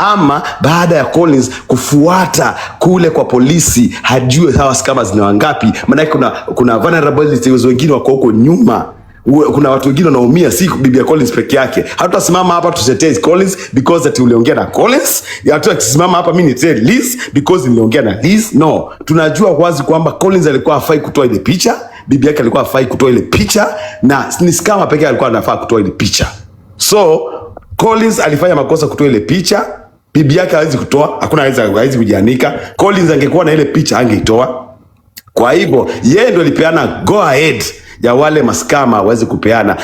Ama baada ya Collins kufuata kule kwa polisi hajue hawa scammers ni wangapi, maana kuna vulnerabilities wengine wako huko nyuma, kuna watu wengine wanaumia, si bibi ya Collins peke yake. Hatasimama hapa tutetee Collins because that uliongea na Collins, hatasimama hapa mimi nitetee Liz because niliongea na Liz. No, tunajua wazi kwamba Collins alikuwa hafai kutoa ile picha, bibi yake alikuwa hafai kutoa ile picha, na ni scammer pekee alikuwa anafaa kutoa ile picha. So Collins alifanya makosa kutoa ile picha, bibi yake hawezi kutoa, hakuna hawezi kujianika. Collins angekuwa na ile picha angeitoa. Kwa hivyo yeye ndio alipeana go ahead ya wale maskama waweze kupeana.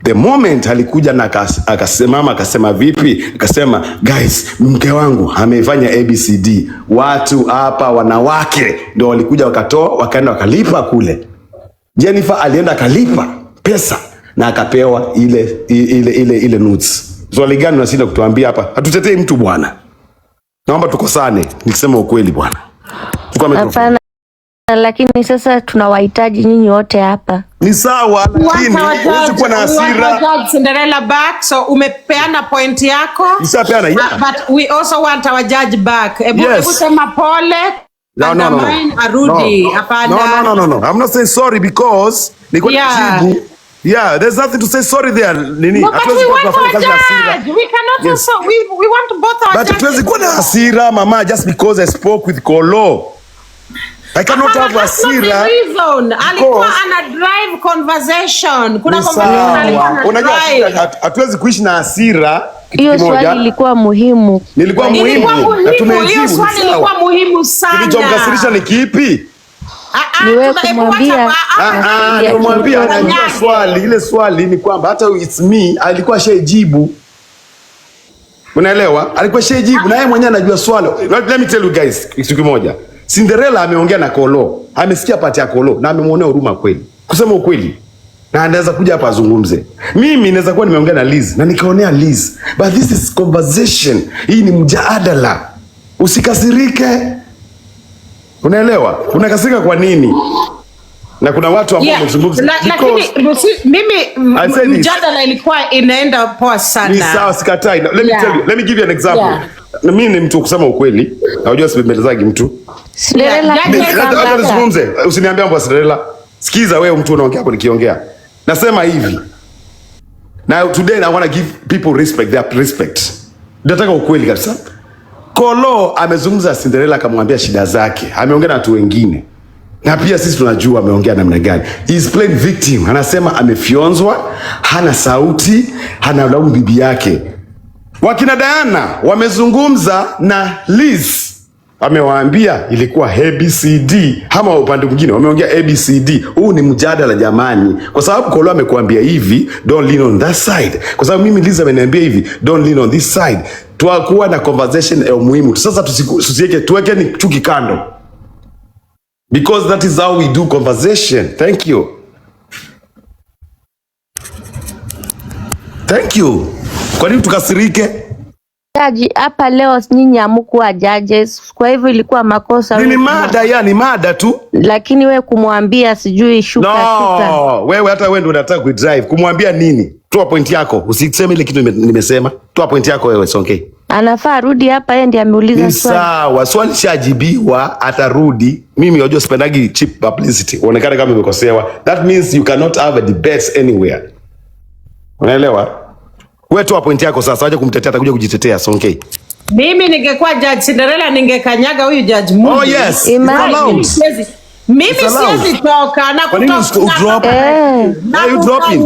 The moment alikuja na akasema vipi? Akasema guys, mke wangu amefanya ABCD. Watu hapa wanawake ndio walikuja wakatoa, wakaenda wakalipa kule. Jennifer alienda akalipa pesa na akapewa ile nudes. Swali gani unashinda kutuambia hapa? Hatutetei mtu bwana. Naomba tukosane, nikisema ukweli bwana. Hapana, lakini sasa tunawahitaji nyinyi wote hapa. Ni sawa, lakini huwezi kuwa na hasira. Cinderella back, so umepeana point yako. Nishapeana, yeah. But we also want our judge back. Hebu sema pole. No. Arudi. No. I'm not saying sorry because niko na jibu. Yeah, there's nothing to say sorry there. Nini? No, but we want our judge. We cannot also, we want both our judges. But tuwezi kuwa na hasira, mama, just because I spoke with Collo. I cannot have hasira. That's not the reason. Alikuwa ana drive conversation. Kuna conversation alikuwa ana drive. Hatuwezi kuishi na hasira. Hiyo swali ilikuwa muhimu. Nilikuwa muhimu. Na tumejibu. Hiyo swali ilikuwa muhimu sana. Kilichomkasirisha ni kipi? Niwe kumwambia anajua swali. Ile swali ni kwamba hata it's me alikuwa shejibu. Unaelewa? Alikuwa shejibu na yeye mwenyewe anajua swali. Let me tell you guys kitu kimoja. Cinderella ameongea na Collo. Amesikia pati ya Collo na amemwonea huruma kweli. Kusema ukweli. Na anaweza kuja hapa azungumze. Mimi naweza kuwa nimeongea na Liz na nikaonea Liz. But this is conversation. Hii ni mjadala. Usikasirike. Unaelewa? Unakasirika kwa nini? Na kuna watu ambao wamezungumza. Lakini mimi mjadala ilikuwa inaenda poa sana. Ni sawa, sikatai. Let me tell you. Let me give you an example. Na mimi ni mtu kusema ukweli. Najua sibembelezagi mtu. Cinderella. Zungumze. Usiniambie mambo ya Cinderella. Sikiza wewe mtu unaongea hapo nikiongea. Nasema hivi. Now today I want to give people respect, their respect. Nataka ukweli kabisa. Collo amezungumza Cinderella akamwambia shida zake. Ameongea na watu wengine. Na pia sisi tunajua ameongea namna gani. He is playing victim. Anasema amefyonzwa, hana sauti, hana laumu bibi yake. Wakina Diana wamezungumza na Liz. Amewaambia ilikuwa ABCD. Hama upande mwingine wameongea ABCD. Huu ni mjadala jamani. Kwa sababu Collo amekuambia hivi, don't lean on that side. Kwa sababu mimi Liz ameniambia hivi, don't lean on this side. Tuakuwa na conversation muhimu. Sasa tuweke ni chuki kando. Because that is how we do conversation. Thank you. Thank you. Kwa nini tukasirike? Jaji, hapa leo nyinyi hamkuwa judges, kwa hivyo ilikuwa makosa. Ni mada yani mada tu. Lakini we kumwambia sijui shuka shuka. Wewe hata wewe ndio unataka kuidrive. Kumwambia nini? Toa point yako. Usiseme ile kitu nimesema. Toa point yako wewe, Sonke. Anafaa rudi hapa, yeye ndiye ameuliza swali. Sawa, swali shajibiwa, atarudi. Mimi unajua sipendagi cheap publicity. Uonekane kama umekosewa. That means you cannot have a debate anywhere. Unaelewa? Wewe toa point yako sasa, waje kumtetea, atakuja kujitetea, Sonke. Mimi ningekuwa Judge Cinderella ningekanyaga huyu Judge Mungu. Oh yes. Mimi siwezi toka na kutoka. You dropping?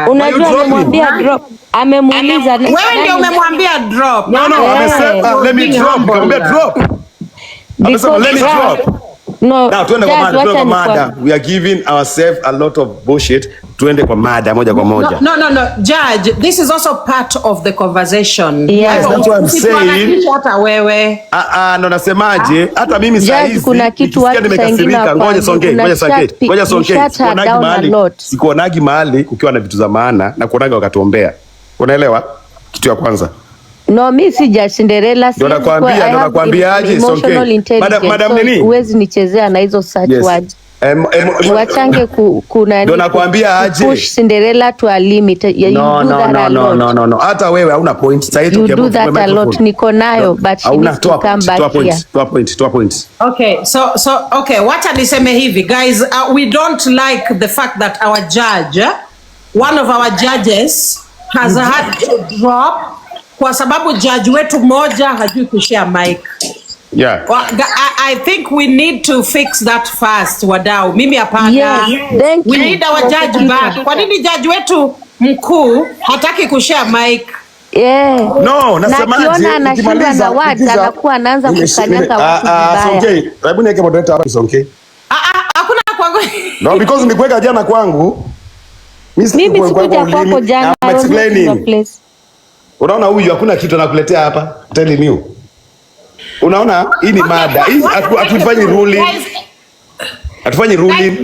Unajua amemwambia drop. Amemuuliza. Wewe ndio umemwambia drop. No, amesema let me drop. Nikamwambia drop. Amesema let me drop. No. Now tuende kwa mada. We are giving ourselves a lot of bullshit. Tuende kwa mada moja kwa moja. No. Judge, this is also part of the conversation. Yes, that's what I'm saying. Hata wewe. No nasemaje? Hata mimi saa hizi kuna kitu watu nimekasirika. Ngoja Sonke. Sikuonagi mahali kukiwa na vitu za maana na kuonaga wakatuombea. Unaelewa? Kitu ya kwanza. No, mimi si Judge Cinderella. Ndio nakwambia aje Sonke. Madam nini? Huwezi nichezea na hizo search words. Wachange kuna ndio nakwambia aje push Cinderella to a limit. No. Hata wewe hauna point. Sasa hivi you do that a lot. Niko nayo but she needs to come back here. Toa point. Okay, so okay, wacha niseme hivi guys, we don't like the fact that our judge, one of our judges has had to drop kwa sababu judge wetu moja hajui kushare mic. Yeah. Well, I think we need to fix that first, wadau. Mimi hapana. Yes, we need our judge back. Kwa nini judge wetu mkuu hataki kushare mic? No, nasemaje? Na kiona anashinda na words anakuwa anaanza kukanyaga watu vibaya. Okay, hebu niweke moderator hapa Sonke. Hakuna kwangu. No, because nikuweka jana kwangu. Mimi sikuja kwako jana. Unaona huyu hakuna kitu anakuletea hapa. Telling you. Unaona hii ni mada. Hii hatufanyi ruling. Hatufanyi ruling.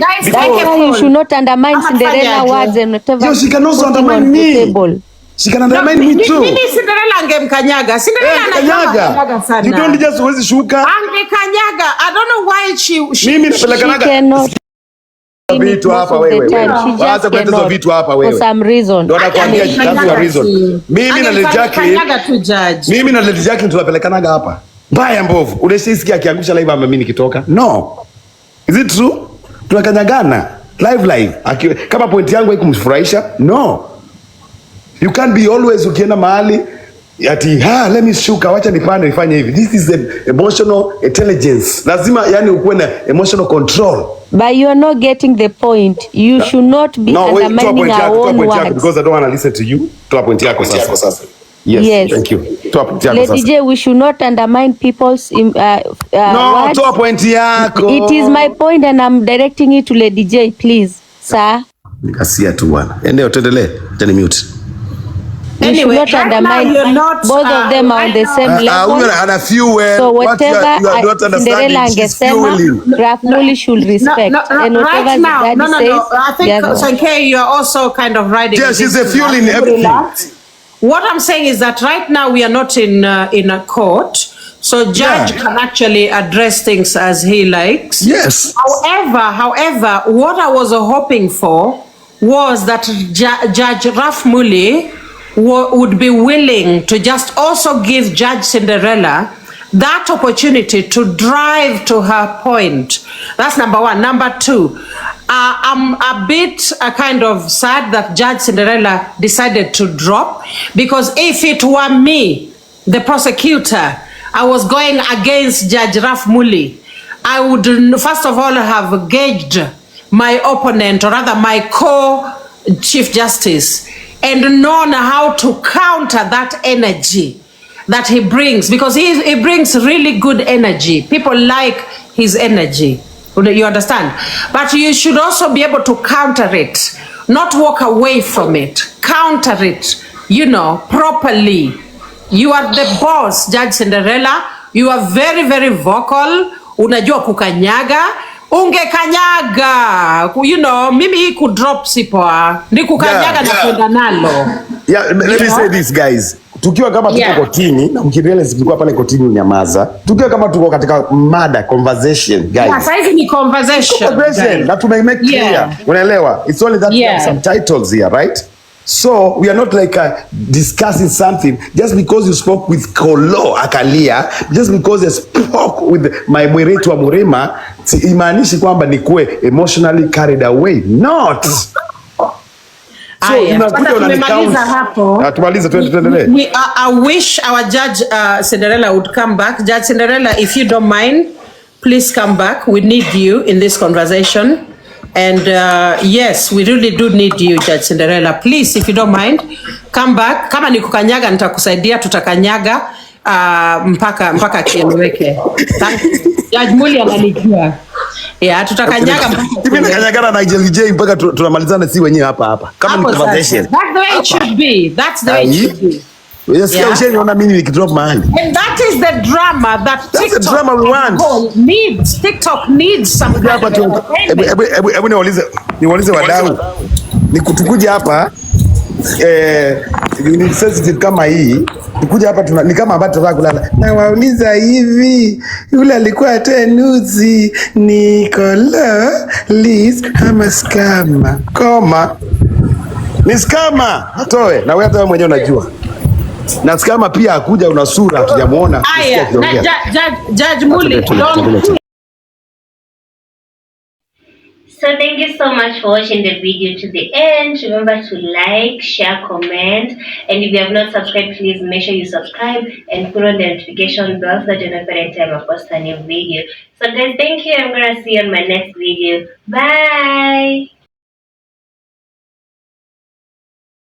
You should not undermine Cinderella words and whatever. She can also undermine me. She can undermine me too. Mimi Cinderella angemkanyaga. Cinderella anakanyaga sana. You don't just uwezi shuka. Angekanyaga. I don't know why she mimi napelekanaga vitu hapa wewe. Waanza kuleta hizo vitu hapa wewe. For some reason. Ndio nakwambia that's the reason. Mimi na Lady Jacqueline tunapelekanaga hapa. Mbaya mbovu. Unashisikia akiangusha live ama mimi nikitoka? No. Is it true? Tunakanyagana live. Kama point yangu haikumfurahisha? No. You can't be always ukienda mahali ati let me shuka, wacha nipande nifanye hivi. This is emotional intelligence. Lazima yani ukuwe na emotional control. But you are not getting the point. You should not be undermining our own words. Because I don't want to listen to you. Toa point yako sasa. Yes, thank you. Toa point yako sasa. Lady J, we should not undermine people's no, words. Toa point yako. It is my point and I'm directing it to Lady J, please, sir. Nikasia tu bwana. Endelea, tuendelee. Tani mute. Anyway, not undermine. Both of them are on the same level. So whatever Cinderella angesema, Rafuli should respect. And whatever the daddy says, I think Sanke, you are also kind of riding. Yeah, she's a fuel in everything. What I'm saying is that right now we are not in a court, so judge can actually address things as he likes. Yes. However, what I was hoping for was that Judge Rafmuli would be willing to just also give Judge Cinderella that opportunity to drive to her point. That's number one. Number two, I'm a bit kind of sad that Judge Cinderella decided to drop, because if it were me, the prosecutor, I was going against Judge Rafmuli, I would first of all have gauged my opponent, or rather my co-chief justice, and known how to counter that energy that he brings, because he brings really good energy. People like his energy. You understand? But you should also be able to counter it, not walk away from it. Counter it, properly. You are the boss, Judge Cinderella. You are very, very vocal. Unajua kukanyaga. Ungekanyaga, mimi could drop sipoa. Ni kukanyaga na kwenda nalo. Yeah, let me say this, guys. tukiwa kama tuko kotini na mkirealize tulikuwa pale kotini unyamaza, tukiwa kama tuko katika mada conversation guys. Sasa hivi ni conversation na tume make clear, unaelewa, it's only that we have some titles here, right? So we are not like discussing something just because you spoke with Collo akalia, just because you spoke with my mweretu wa Murima imaanishi kwamba ni kuwe emotionally carried away, not. So tumemaliza hapo. Tumalize, tuendelee. I wish our judge Cinderella would come back. Judge Cinderella, if you don't mind, please come back. We need you in this conversation. And yes, we really do need you, Judge Cinderella. Please, if you don't mind, come back. Kama ni kukanyaga nitakusaidia, tutakanyaga mpaka kieleweke. Judge Muli analijua. Yeah, tutakanyaga mpaka. Mimi nakanyagana na JJ mpaka tunamalizana si wenyewe hapa. Kama ni conversation. That's the way it should be. That's the way it should be. Yes, unaona mimi nikidrop mahali. And that is the drama that TikTok the drama we want. Needs. TikTok needs some kind of entertainment. Hebu niwaulize wadau. Nikutukuja hapa ni sensitive kama hii. Tukuja hapa ni kama ambapo tunataka kulala. Na wauliza hivi, yule alikuwa atoe nuzi ni Collo, Liz ama scammer? Koma. Ni scammer. Atoe. Na wewe hata mwenyewe unajua. Na scammer pia akuja una sura hatujamuona. Aya, Judge Muli, don't. So thank you so much for watching the video to the end. Remember to like, share, comment, and if you have not subscribed, please make sure you subscribe and put on the notification bell so that you know every time I post a new video. So guys, thank you. I'm gonna see you on my next video. Bye.